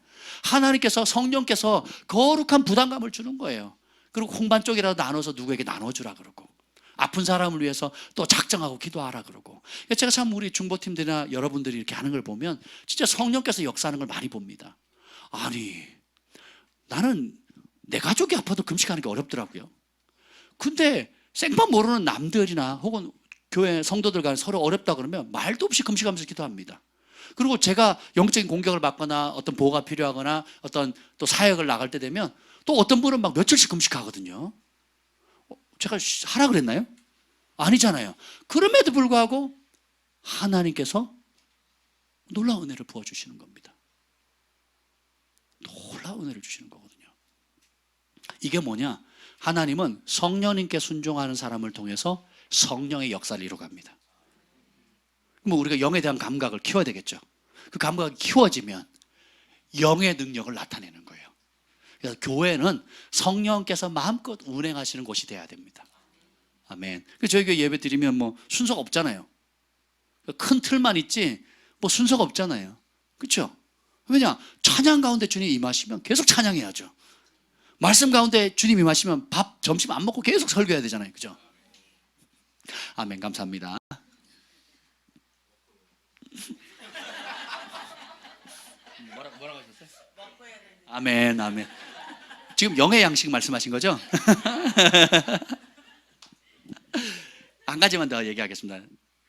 A: 하나님께서, 성령께서 거룩한 부담감을 주는 거예요. 그리고 홍반 쪽이라도 나눠서 누구에게 나눠주라 그러고, 아픈 사람을 위해서 또 작정하고 기도하라 그러고. 제가 참 우리 중보팀들이나 여러분들이 이렇게 하는 걸 보면 진짜 성령께서 역사하는 걸 많이 봅니다. 아니, 나는 내 가족이 아파도 금식하는 게 어렵더라고요. 근데 생판 모르는 남들이나 혹은 교회 성도들 간에 서로 어렵다 그러면 말도 없이 금식하면서 기도합니다. 그리고 제가 영적인 공격을 받거나 어떤 보호가 필요하거나 어떤 또 사역을 나갈 때 되면 또 어떤 분은 막 며칠씩 금식하거든요. 제가 하라 그랬나요? 아니잖아요. 그럼에도 불구하고 하나님께서 놀라운 은혜를 부어주시는 겁니다. 놀라운 은혜를 주시는 거거든요. 이게 뭐냐? 하나님은 성령님께 순종하는 사람을 통해서 성령의 역사를 이루어갑니다. 그럼 우리가 영에 대한 감각을 키워야 되겠죠. 그 감각이 키워지면 영의 능력을 나타내는 거예요. 그래서 교회는 성령께서 마음껏 운행하시는 곳이 돼야 됩니다. 아멘. 그래서 저희 교회 예배 드리면 뭐 순서가 없잖아요. 큰 틀만 있지 뭐 순서가 없잖아요. 그렇죠? 왜냐? 찬양 가운데 주님 임하시면 계속 찬양해야죠. 말씀 가운데 주님 임하시면 밥, 점심 안 먹고 계속 설교해야 되잖아요. 그죠? 아멘. 감사합니다. 뭐라고 하셨어요? 아멘, 아멘. 지금 영의 양식 말씀하신 거죠? 한 가지만 더 얘기하겠습니다.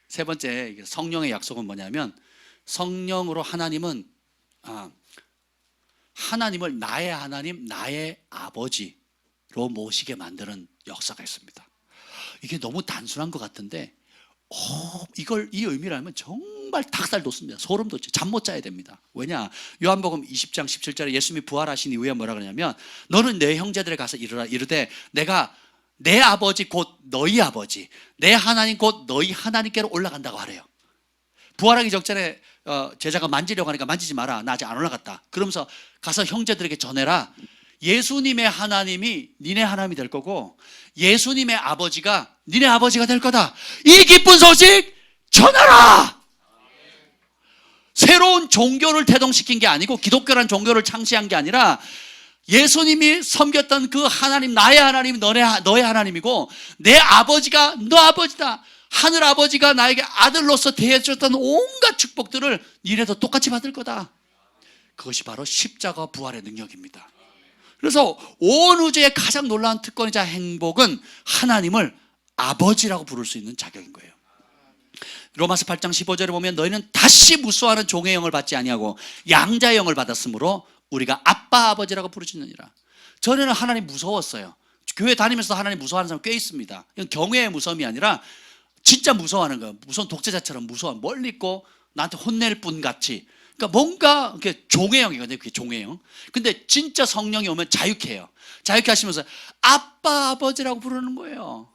A: 세 번째, 성령의 약속은 뭐냐면 성령으로 하나님은 하나님을 나의 하나님, 나의 아버지로 모시게 만드는 역사가 있습니다. 이게 너무 단순한 것 같은데 이 의미를 알면 정말 닭살 돋습니다. 소름 돋죠. 잠 못 자야 됩니다. 왜냐? 요한복음 20장 17절에 예수님이 부활하신 이후에 뭐라 그러냐면 너는 내 형제들에 가서 이르라 이르되 내가 내 아버지 곧 너희 아버지 내 하나님 곧 너희 하나님께로 올라간다고 하래요. 부활하기 직전에 제자가 만지려고 하니까 만지지 마라. 나 아직 안 올라갔다. 그러면서 가서 형제들에게 전해라. 예수님의 하나님이 니네 하나님이 될 거고 예수님의 아버지가 니네 아버지가 될 거다. 이 기쁜 소식 전하라. 새로운 종교를 태동시킨 게 아니고 기독교라는 종교를 창시한 게 아니라 예수님이 섬겼던 그 하나님, 나의 하나님이 너의 하나님이고 내 아버지가 너 아버지다. 하늘 아버지가 나에게 아들로서 대해주셨던 온갖 축복들을 니네도 똑같이 받을 거다. 그것이 바로 십자가 부활의 능력입니다. 그래서 온 우주의 가장 놀라운 특권이자 행복은 하나님을 아버지라고 부를 수 있는 자격인 거예요. 로마서 8장 15절에 보면 너희는 다시 무수하는 종의 영을 받지 아니하고 양자의 영을 받았으므로 우리가 아빠 아버지라고 부르짖느니라. 전에는 하나님 무서웠어요. 교회 다니면서 하나님 무서워하는 사람 꽤 있습니다. 이건 경외의 무서움이 아니라 진짜 무서워하는 거예요. 무서운 독재자처럼 무서워. 멀리 있고 나한테 혼낼 뿐 같이. 그러니까 뭔가 이렇게 종의 영이거든요. 그게 종의 영. 근데 진짜 성령이 오면 자유케 해요. 자유케 하시면서 아빠 아버지라고 부르는 거예요.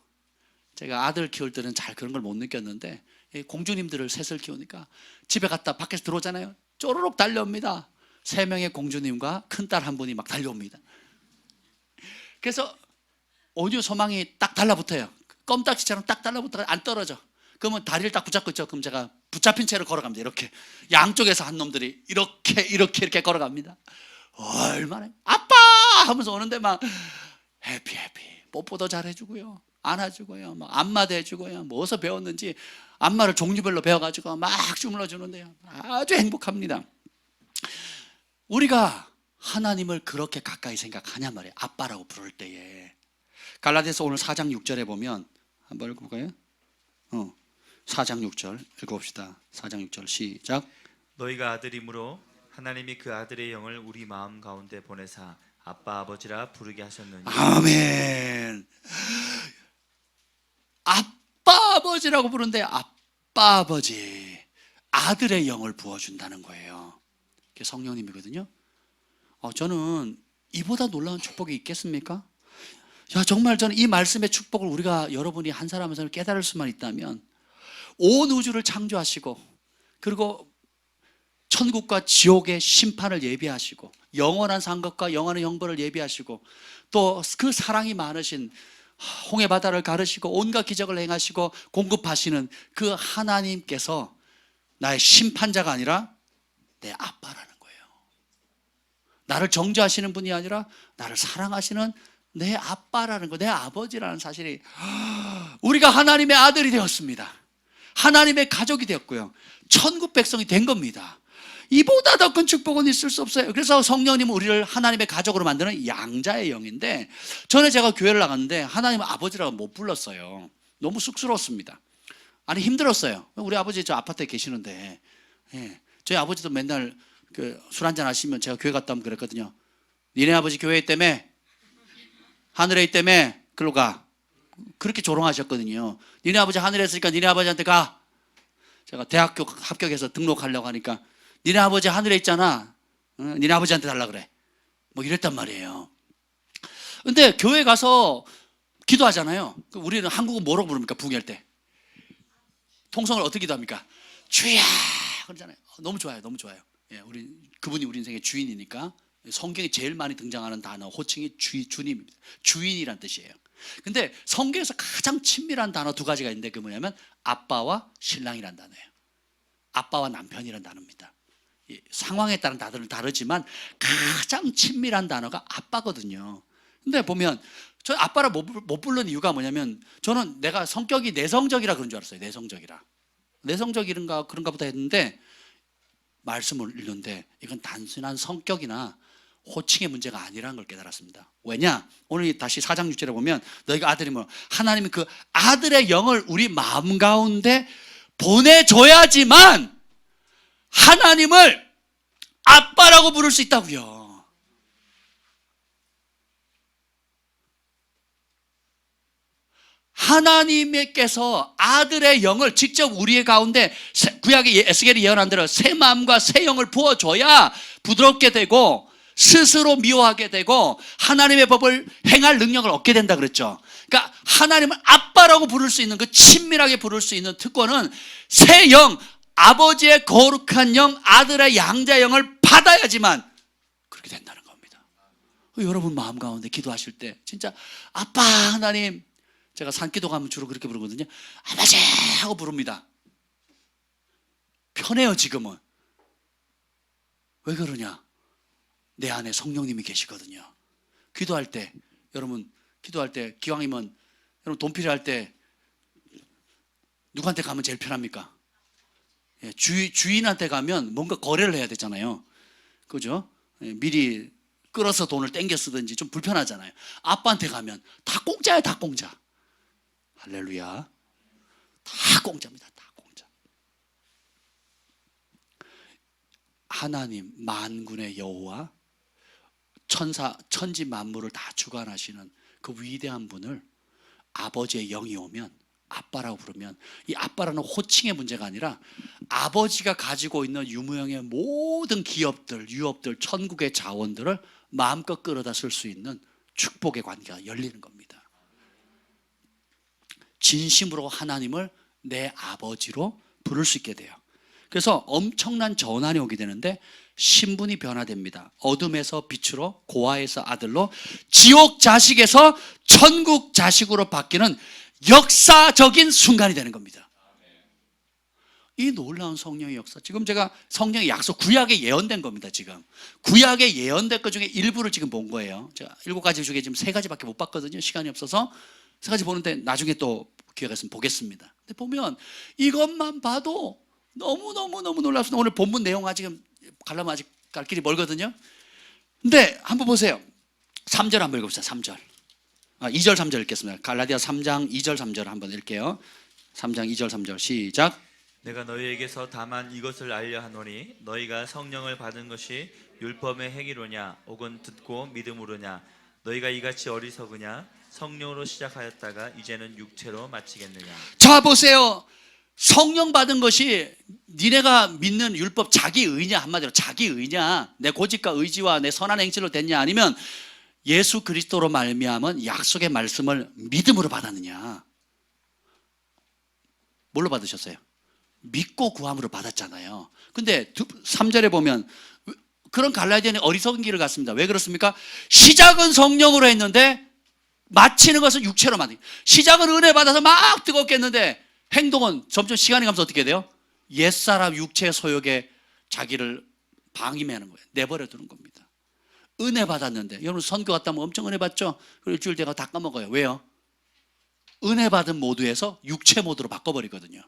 A: 제가 아들 키울 때는 잘 그런 걸 못 느꼈는데 공주님들을 셋을 키우니까 집에 갔다 밖에서 들어오잖아요. 쪼르륵 달려옵니다. 3명의 공주님과 큰딸 한 분이 막 달려옵니다. 그래서 온유 소망이 딱 달라붙어요. 껌딱지처럼 딱 달라붙어서 안 떨어져. 그러면 다리를 딱 붙잡고 있죠. 그럼 제가 붙잡힌 채로 걸어갑니다. 이렇게 양쪽에서 한 놈들이 이렇게 걸어갑니다. 얼마나 아빠 하면서 오는데 막 해피 뽀뽀도 잘해주고요, 안아주고요, 막 안마도 해주고요. 뭐 어디서 배웠는지 안마를 종류별로 배워가지고 막 주물러 주는데요. 아주 행복합니다. 우리가 하나님을 그렇게 가까이 생각하냐 말이에요. 아빠라고 부를 때에. 갈라디아서 오늘 4장 6절에 보면 한번 읽어볼까요? 4장 6절 읽어봅시다. 4장 6절 시작.
B: 너희가 아들이므로 하나님이 그 아들의 영을 우리 마음 가운데 보내사 아빠 아버지라 부르게 하셨느니.
A: 아멘. 아빠 아버지라고 부르는데 아빠 아버지, 아들의 영을 부어준다는 거예요. 그게 성령님이거든요. 저는 이보다 놀라운 축복이 있겠습니까? 정말 저는 이 말씀의 축복을 우리가 여러분이 한 사람 한 사람 깨달을 수만 있다면 온 우주를 창조하시고 그리고 천국과 지옥의 심판을 예비하시고 영원한 상급과 영원한 형벌을 예비하시고 또 그 사랑이 많으신 홍해 바다를 가르시고 온갖 기적을 행하시고 공급하시는 그 하나님께서 나의 심판자가 아니라 내 아빠라는 거예요. 나를 정죄하시는 분이 아니라 나를 사랑하시는 내 아빠라는 거, 내 아버지라는 사실이, 우리가 하나님의 아들이 되었습니다. 하나님의 가족이 되었고요, 천국 백성이 된 겁니다. 이보다 더 큰 축복은 있을 수 없어요. 그래서 성령님은 우리를 하나님의 가족으로 만드는 양자의 영인데, 전에 제가 교회를 나갔는데 하나님은 아버지라고 못 불렀어요. 너무 쑥스러웠습니다. 아니 힘들었어요. 우리 아버지 저 아파트에 계시는데, 저희 아버지도 맨날 술 한잔 하시면 제가 교회 갔다 오면 그랬거든요. 니네 아버지 교회에 있다며? 하늘에 있다며? 글로 가. 그렇게 조롱하셨거든요. 니네 아버지 하늘에 있으니까 니네 아버지한테 가. 제가 대학교 합격해서 등록하려고 하니까 니네 아버지 하늘에 있잖아. 니네 아버지한테 달라 그래. 뭐 이랬단 말이에요. 근데 교회 가서 기도하잖아요. 우리는 한국은 뭐라고 부릅니까? 부흥할 때 통성을 어떻게 기도합니까? 주야 그러잖아요. 너무 좋아요. 너무 좋아요. 예, 그분이 우리 인생의 주인이니까. 성경에 제일 많이 등장하는 단어 호칭이 주님입니다. 주인이란 뜻이에요. 근데 성경에서 가장 친밀한 단어 두 가지가 있는데 그게 뭐냐면 아빠와 신랑이란 단어예요. 아빠와 남편이란 단어입니다. 상황에 따른 단어는 다르지만 가장 친밀한 단어가 아빠거든요. 근데 보면 저 아빠를 못 부르는 이유가 뭐냐면 저는 내가 성격이 내성적이라 그런 줄 알았어요. 내성적이란가 그런가 보다 했는데 말씀을 읽는데 이건 단순한 성격이나 호칭의 문제가 아니라는 걸 깨달았습니다. 왜냐? 오늘 다시 4장 6절에 보면 너희가 아들이면 하나님은 그 아들의 영을 우리 마음 가운데 보내줘야지만 하나님을 아빠라고 부를 수 있다고요. 하나님께서 아들의 영을 직접 우리의 가운데 구약의 에스겔이 예언한 대로 새 마음과 새 영을 부어줘야 부드럽게 되고 스스로 미워하게 되고 하나님의 법을 행할 능력을 얻게 된다 그랬죠. 그러니까 하나님을 아빠라고 부를 수 있는 그 친밀하게 부를 수 있는 특권은 새 영, 아버지의 거룩한 영, 아들의 양자 영을 받아야지만 그렇게 된다는 겁니다. 여러분 마음 가운데 기도하실 때 진짜 아빠 하나님, 제가 산기도 가면 주로 그렇게 부르거든요. 아버지 하고 부릅니다. 편해요 지금은. 왜 그러냐? 내 안에 성령님이 계시거든요. 기도할 때 여러분 기도할 때 기왕이면 여러분 돈 필요할 때 누구한테 가면 제일 편합니까? 예, 주인한테 가면 뭔가 거래를 해야 되잖아요. 그죠? 예, 미리 끌어서 돈을 땡겨 쓰든지 좀 불편하잖아요. 아빠한테 가면 다 공짜예요. 다 공짜. 할렐루야. 다 공짜입니다. 다 공짜. 하나님 만군의 여호와 천지 만물을 다 주관하시는 그 위대한 분을 아버지의 영이 오면 아빠라고 부르면 이 아빠라는 호칭의 문제가 아니라 아버지가 가지고 있는 유무형의 모든 기업들, 유업들, 천국의 자원들을 마음껏 끌어다 쓸 수 있는 축복의 관계가 열리는 겁니다. 진심으로 하나님을 내 아버지로 부를 수 있게 돼요. 그래서 엄청난 전환이 오게 되는데 신분이 변화됩니다. 어둠에서 빛으로, 고아에서 아들로, 지옥 자식에서 천국 자식으로 바뀌는 역사적인 순간이 되는 겁니다. 이 놀라운 성령의 역사, 지금 제가 성령의 약속, 구약에 예언된 겁니다. 지금 구약에 예언된 것 중에 일부를 지금 본 거예요. 제가 7가지 중에 지금 3가지밖에 못 봤거든요. 시간이 없어서 3가지 보는데 나중에 또 기회가 있으면 보겠습니다. 근데 보면 이것만 봐도 너무너무 놀랍습니다. 오늘 본문 내용 아직 가려면 아직 갈 길이 멀거든요. 근데 한번 보세요. 3절 한번 읽어봅시다. 3절. 2절 3절 읽겠습니다. 갈라디아 3장 2절 3절 한번 읽게요. 3장 2절 3절 시작.
B: 내가 너희에게서 다만 이것을 알려 하노니 너희가 성령을 받은 것이 율법의 행위로냐 혹은 듣고 믿음으로냐 너희가 이같이 어리석으냐 성령으로 시작하였다가 이제는 육체로 마치겠느냐.
A: 자 보세요. 성령 받은 것이 니네가 믿는 율법 자기 의냐, 한마디로 자기 의냐, 내 고집과 의지와 내 선한 행실로 됐냐, 아니면 예수 그리스도로 말미암은 약속의 말씀을 믿음으로 받았느냐. 뭘로 받으셨어요? 믿고 구함으로 받았잖아요. 근데 3절에 보면 그런 갈라디아는 어리석은 길을 갔습니다. 왜 그렇습니까? 시작은 성령으로 했는데 마치는 것은 육체로 만든. 시작은 은혜 받아서 막 뜨겁게 했는데 행동은 점점 시간이 가면서 어떻게 돼요? 옛사람 육체의 소욕에 자기를 방임하는 거예요. 내버려 두는 겁니다. 은혜 받았는데, 여러분 선교 갔다 오면 엄청 은혜 받죠? 그리고 일주일 돼가 다 까먹어요. 왜요? 은혜 받은 모드에서 육체 모드로 바꿔버리거든요.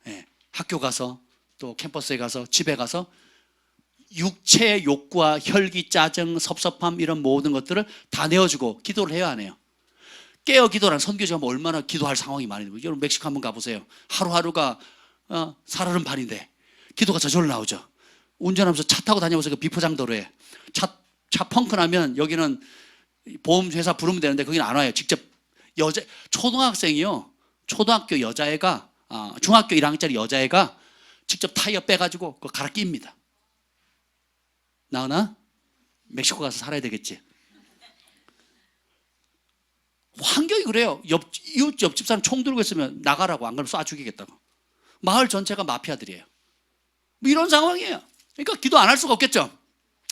A: 예, 학교 가서 또 캠퍼스에 가서 집에 가서 육체의 욕구와 혈기, 짜증, 섭섭함 이런 모든 것들을 다 내어주고 기도를 해야 하네요. 깨어 기도란 선교지가 뭐 얼마나 기도할 상황이 많이 있는 거예요. 여러분 멕시코 한번 가보세요. 하루하루가 살얼음 반인데 기도가 저절로 나오죠. 운전하면서 차 타고 다녀보세요. 그 비포장도로에 차 펑크 나면 여기는 보험회사 부르면 되는데 거기는 안 와요. 직접 초등학생이요. 초등학교 여자애가, 중학교 1학년짜리 여자애가 직접 타이어 빼가지고 그거 갈아 낍니다. 나은아, 멕시코 가서 살아야 되겠지. 환경이 그래요. 옆집 사람 총 들고 있으면 나가라고, 안 그러면 쏴 죽이겠다고. 마을 전체가 마피아들이에요. 뭐 이런 상황이에요. 그러니까 기도 안 할 수가 없겠죠.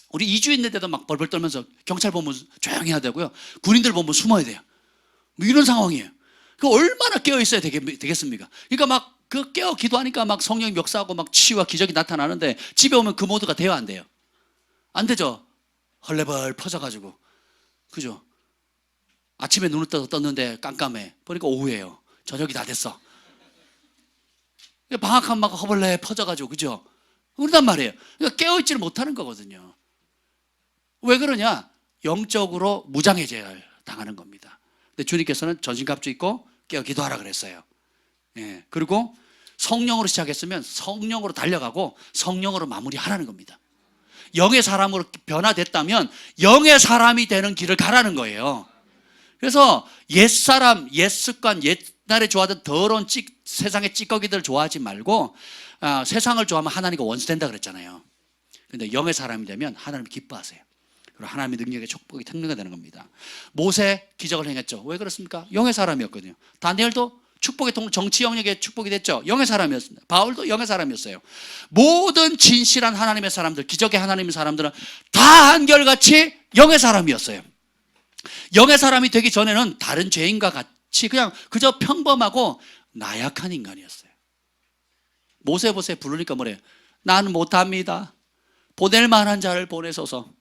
A: 우리 이주 있는데도 막 벌벌 떨면서 경찰 보면 조용히 해야 되고요. 군인들 보면 숨어야 돼요. 뭐 이런 상황이에요. 그 얼마나 깨어 있어야 되겠습니까? 그러니까 막 그 깨어 기도하니까 막 성령이 멱사하고 막 치유와 기적이 나타나는데 집에 오면 그 모드가 돼요, 안 돼요? 안 되죠. 헐레벌 퍼져가지고. 그죠? 아침에 눈을 떴는데 깜깜해. 보니까 오후예요. 저녁이 다 됐어. 방학한 막 허벌레 퍼져가지고, 그죠? 그러단 말이에요. 그러니까 깨어있지를 못하는 거거든요. 왜 그러냐? 영적으로 무장해제를 당하는 겁니다. 근데 주님께서는 전신갑주 입고 깨어 기도하라 그랬어요. 예. 그리고 성령으로 시작했으면 성령으로 달려가고 성령으로 마무리하라는 겁니다. 영의 사람으로 변화됐다면 영의 사람이 되는 길을 가라는 거예요. 그래서 옛사람, 옛습관, 옛날에 좋아하던 더러운 세상의 찌꺼기들을 좋아하지 말고 세상을 좋아하면 하나님과 원수된다 그랬잖아요. 그런데 영의 사람이 되면 하나님이 기뻐하세요. 그리고 하나님의 능력의 축복이 특례가 되는 겁니다. 모세 기적을 행했죠. 왜 그렇습니까? 영의 사람이었거든요. 다니엘도 축복의 정치 영역의 축복이 됐죠. 영의 사람이었습니다. 바울도 영의 사람이었어요. 모든 진실한 하나님의 사람들, 기적의 하나님의 사람들은 다 한결같이 영의 사람이었어요. 영의 사람이 되기 전에는 다른 죄인과 같이 그냥 그저 평범하고 나약한 인간이었어요. 모세 부르니까 뭐래요? 나는 못합니다. 보낼 만한 자를 보내소서.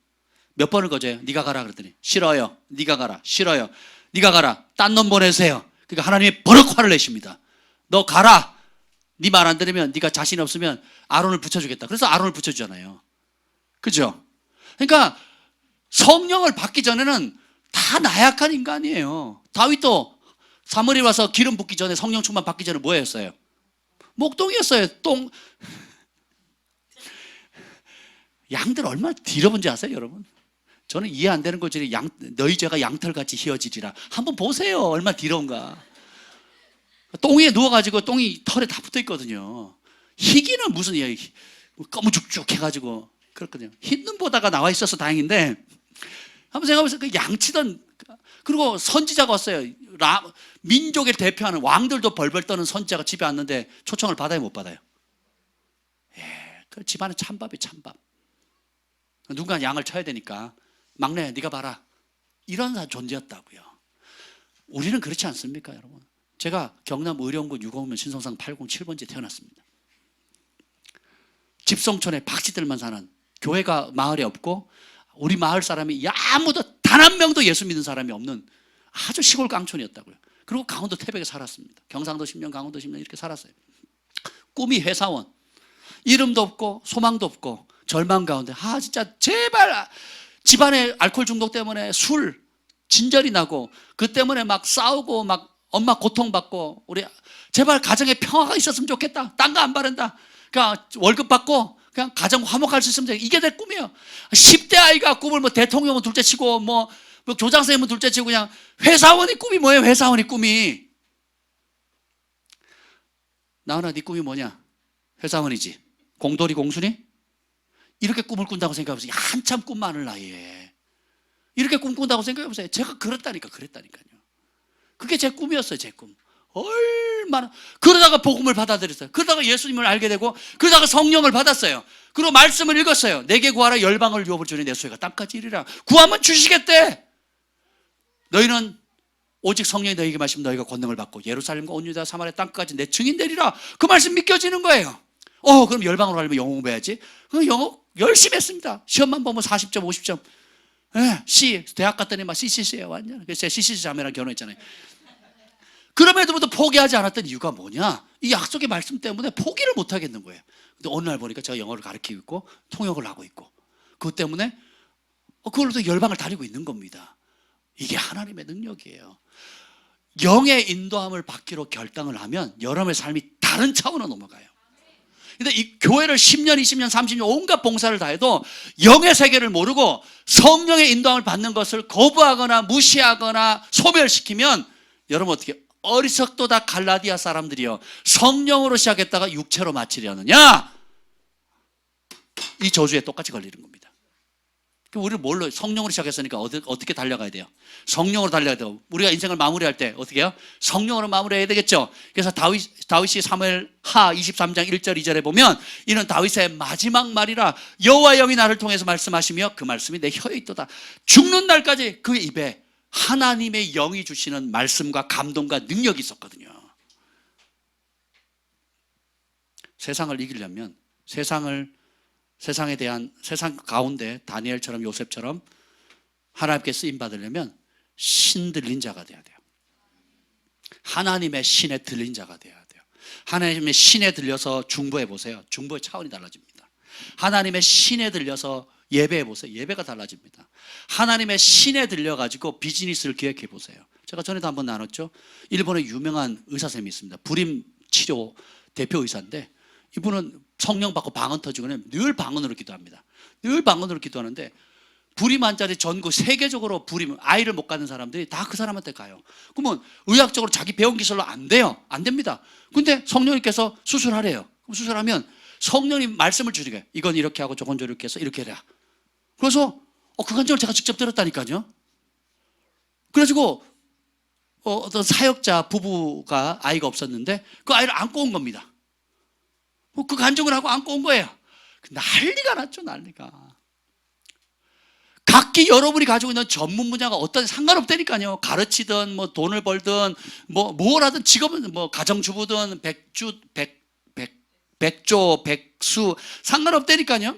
A: 몇 번을 거져요? 네가 가라 그랬더니 싫어요. 네가 가라. 싫어요. 네가 가라. 딴 놈 보내세요. 그러니까 하나님이 버럭 화를 내십니다. 너 가라. 네 말 안 들으면, 네가 자신 없으면 아론을 붙여주겠다. 그래서 아론을 붙여주잖아요. 그죠? 그러니까 성령을 받기 전에는 다 나약한 인간이에요. 다윗도 사무엘이 와서 기름 붓기 전에, 성령 충만 받기 전에 뭐였어요? 목동이었어요. 양들 얼마나 뒤러본지 아세요, 여러분? 저는 이해 안 되는 거지. 너희 죄가 양털같이 휘어지리라. 한번 보세요. 얼마나 뒤러운가. 똥에 누워가지고 똥이 털에 다 붙어 있거든요. 희기는 무슨 꺼무죽죽 해가지고 그렇거든요. 흰 눈보다가 나와 있어서 다행인데, 한번 생각해보세요. 그 양치던, 그리고 선지자가 왔어요. 민족을 대표하는 왕들도 벌벌 떠는 선지자가 집에 왔는데 초청을 받아요, 못 받아요? 그 집안은 찬밥이에요, 찬밥. 누군가 양을 쳐야 되니까 막내 네가 봐라, 이런 존재였다고요. 우리는 그렇지 않습니까, 여러분? 제가 경남 의령군 6호면 신성상 807번지에 태어났습니다. 집성촌에 박쥐들만 사는, 교회가 마을에 없고 우리 마을 사람이 아무도 단 한 명도 예수 믿는 사람이 없는 아주 시골 깡촌이었다고요. 그리고 강원도 태백에 살았습니다. 경상도 10년, 강원도 10년 이렇게 살았어요. 꿈이 회사원, 이름도 없고 소망도 없고 절망 가운데, 진짜 제발, 집안에 알코올 중독 때문에 술 진절이 나고 그 때문에 막 싸우고 막 엄마 고통받고, 우리 제발 가정에 평화가 있었으면 좋겠다. 딴 거 안 바른다. 그러니까 월급 받고 그냥 가정 화목할 수 있으면 돼. 이게 내 꿈이에요. 10대 아이가 꿈을 뭐 대통령은 둘째 치고 뭐 교장선생님은 둘째 치고, 그냥 회사원이 꿈이 뭐예요? 회사원이 꿈이. 나은아, 네 꿈이 뭐냐? 회사원이지. 공돌이 공순이? 이렇게 꿈을 꾼다고 생각해보세요. 한참 꿈 많을 나이에 이렇게 꿈꾼다고 생각해보세요. 제가 그랬다니까요. 그게 제 꿈이었어요. 제 꿈. 얼마나. 그러다가 복음을 받아들였어요. 그러다가 예수님을 알게 되고, 그러다가 성령을 받았어요. 그리고 말씀을 읽었어요. 내게 구하라, 열방을 유업을 주니 내 소유가 땅까지 이르라. 구하면 주시겠대. 너희는 오직 성령이 너희에게 마시면 너희가 권능을 받고 예루살렘과 온 유다 사마리아 땅까지 내 증인 되리라. 그 말씀 믿겨지는 거예요. 그럼 열방으로 가려면 영어 공부해야지. 영어 열심히 했습니다. 시험만 보면 40점 50점. C 대학 갔더니 막 CCC에 완전. 그래서 제가 CCC 자매랑 결혼했잖아요. 그럼에도 포기하지 않았던 이유가 뭐냐? 이 약속의 말씀 때문에 포기를 못 하겠는 거예요. 근데 어느 날 보니까 제가 영어를 가르치고 있고 통역을 하고 있고, 그것 때문에 그걸로도 열방을 다니고 있는 겁니다. 이게 하나님의 능력이에요. 영의 인도함을 받기로 결단을 하면 여러분의 삶이 다른 차원으로 넘어가요. 근데 이 교회를 10년, 20년, 30년 온갖 봉사를 다 해도 영의 세계를 모르고 성령의 인도함을 받는 것을 거부하거나 무시하거나 소멸시키면 여러분 어떻게 어리석도다 갈라디아 사람들이여 성령으로 시작했다가 육체로 마치려느냐? 이 저주에 똑같이 걸리는 겁니다. 그럼 우리는 뭘로 성령으로 시작했으니까 어떻게 달려가야 돼요? 성령으로 달려야 돼요. 우리가 인생을 마무리할 때 어떻게 해요? 성령으로 마무리해야 되겠죠. 그래서 다윗이 사무엘 하 23장 1절 2절에 보면 이는 다윗의 마지막 말이라 여호와의 영이 나를 통해서 말씀하시며 그 말씀이 내 혀에 있도다. 죽는 날까지 그 입에 하나님의 영이 주시는 말씀과 감동과 능력이 있었거든요. 세상을 이기려면 세상에 대한 세상 가운데 다니엘처럼 요셉처럼 하나님께 쓰임 받으려면 신 들린 자가 돼야 돼요. 하나님의 신에 들린 자가 돼야 돼요. 하나님의 신에 들려서 중보해 보세요. 중보의 차원이 달라집니다. 하나님의 신에 들려서 예배해 보세요. 예배가 달라집니다. 하나님의 신에 들려가지고 비즈니스를 기획해 보세요. 제가 전에도 한번 나눴죠. 일본의 유명한 의사쌤이 있습니다. 불임 치료 대표 의사인데 이분은 성령 받고 방언 터지고는 늘 방언으로 기도합니다. 늘 방언으로 기도하는데 불임 환자들이 전국 세계적으로 불임 아이를 못 갖는 사람들이 다 그 사람한테 가요. 그러면 의학적으로 자기 배운 기술로 안 돼요. 안 됩니다. 근데 성령님께서 수술하래요. 그럼 수술하면 성령님 말씀을 주시게 이건 이렇게 하고 저건 저렇게 해서 이렇게 해라. 그래서 그 간증을 제가 직접 들었다니까요. 그래가지고 어떤 사역자 부부가 아이가 없었는데 그 아이를 안고 온 겁니다. 그 간증을 하고 안고 온 거예요. 난리가 났죠. 난리가. 각기 여러분이 가지고 있는 전문 분야가 어떤 상관없다니까요. 가르치든 뭐 돈을 벌든 뭘 하든 직업은 뭐 가정주부든 백조 백수 상관없다니까요.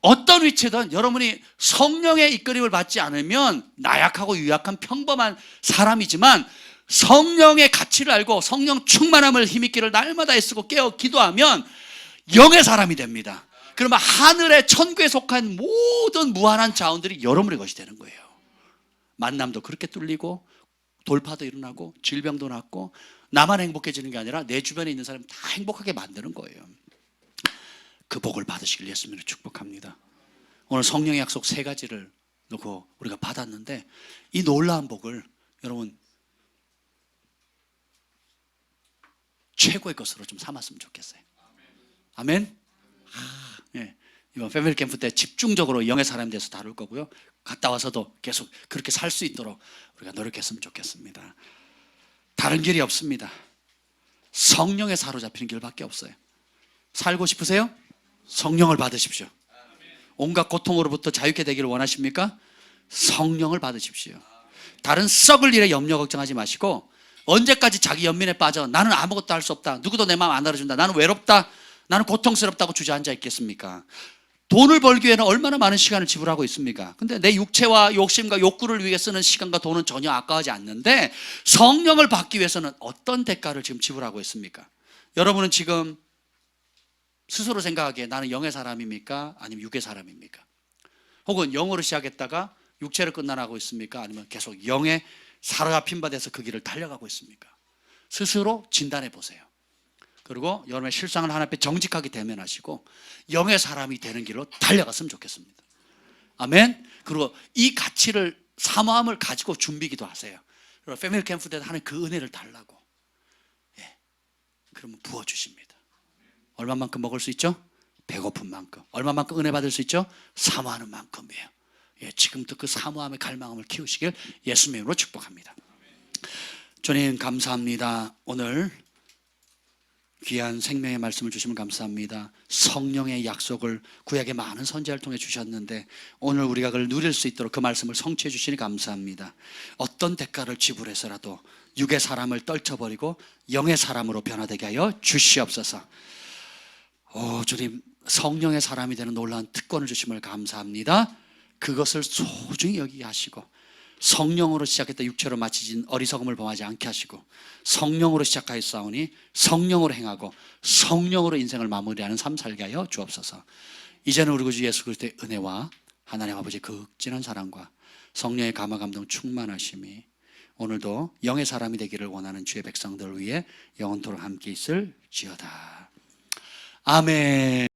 A: 어떤 위치든 여러분이 성령의 이끌림을 받지 않으면 나약하고 유약한 평범한 사람이지만 성령의 가치를 알고 성령 충만함을 힘있기를 날마다 애쓰고 깨어 기도하면 영의 사람이 됩니다. 그러면 하늘의 천국에 속한 모든 무한한 자원들이 여러분의 것이 되는 거예요. 만남도 그렇게 뚫리고 돌파도 일어나고 질병도 낫고 나만 행복해지는 게 아니라 내 주변에 있는 사람 다 행복하게 만드는 거예요. 그 복을 받으시길 예수님으로 축복합니다. 오늘 성령의 약속 3가지를 놓고 우리가 받았는데 이 놀라운 복을 여러분 최고의 것으로 좀 삼았으면 좋겠어요. 아멘. 예. 이번 패밀리 캠프 때 집중적으로 영의 사람에 대해서 다룰 거고요. 갔다 와서도 계속 그렇게 살 수 있도록 우리가 노력했으면 좋겠습니다. 다른 길이 없습니다. 성령에 사로잡히는 길밖에 없어요. 살고 싶으세요? 성령을 받으십시오. 온갖 고통으로부터 자유케 되기를 원하십니까? 성령을 받으십시오. 다른 썩을 일에 염려 걱정하지 마시고 언제까지 자기 연민에 빠져 나는 아무것도 할 수 없다. 누구도 내 마음 안 알아준다. 나는 외롭다. 나는 고통스럽다고 주저앉아 있겠습니까? 돈을 벌기 위해는 얼마나 많은 시간을 지불하고 있습니까? 근데 내 육체와 욕심과 욕구를 위해 쓰는 시간과 돈은 전혀 아까워하지 않는데 성령을 받기 위해서는 어떤 대가를 지금 지불하고 있습니까? 여러분은 지금 스스로 생각하기에 나는 영의 사람입니까? 아니면 육의 사람입니까? 혹은 영으로 시작했다가 육체를 끝나가고 있습니까? 아니면 계속 영의 사로잡힌 바 돼서 그 길을 달려가고 있습니까? 스스로 진단해 보세요. 그리고 여러분의 실상을 하나님 앞에 정직하게 대면하시고 영의 사람이 되는 길로 달려갔으면 좋겠습니다. 아멘. 그리고 이 가치를 사모함을 가지고 준비기도 하세요. 그리고 패밀리 캠프 때 하는 그 은혜를 달라고. 예. 그러면 부어주십니다. 얼마만큼 먹을 수 있죠? 배고픈 만큼. 얼마만큼 은혜 받을 수 있죠? 사모하는 만큼이에요. 예, 지금부터 그 사모함의 갈망함을 키우시길 예수님의 이름으로 축복합니다. 주님 감사합니다. 오늘 귀한 생명의 말씀을 주시면 감사합니다. 성령의 약속을 구약의 많은 선지자를 통해 주셨는데 오늘 우리가 그걸 누릴 수 있도록 그 말씀을 성취해 주시니 감사합니다. 어떤 대가를 지불해서라도 육의 사람을 떨쳐버리고 영의 사람으로 변화되게 하여 주시옵소서. 주님 성령의 사람이 되는 놀라운 특권을 주심을 감사합니다. 그것을 소중히 여기게 하시고 성령으로 시작했다 육체로 마치진 어리석음을 범하지 않게 하시고 성령으로 시작하였사오니 성령으로 행하고 성령으로 인생을 마무리하는 삶 살게 하여 주옵소서. 이제는 우리 구주 예수 그리스도의 은혜와 하나님 아버지의 극진한 사랑과 성령의 감화 감동 충만하심이 오늘도 영의 사람이 되기를 원하는 주의 백성들을 위해 영원토록 함께 있을지어다. 아멘.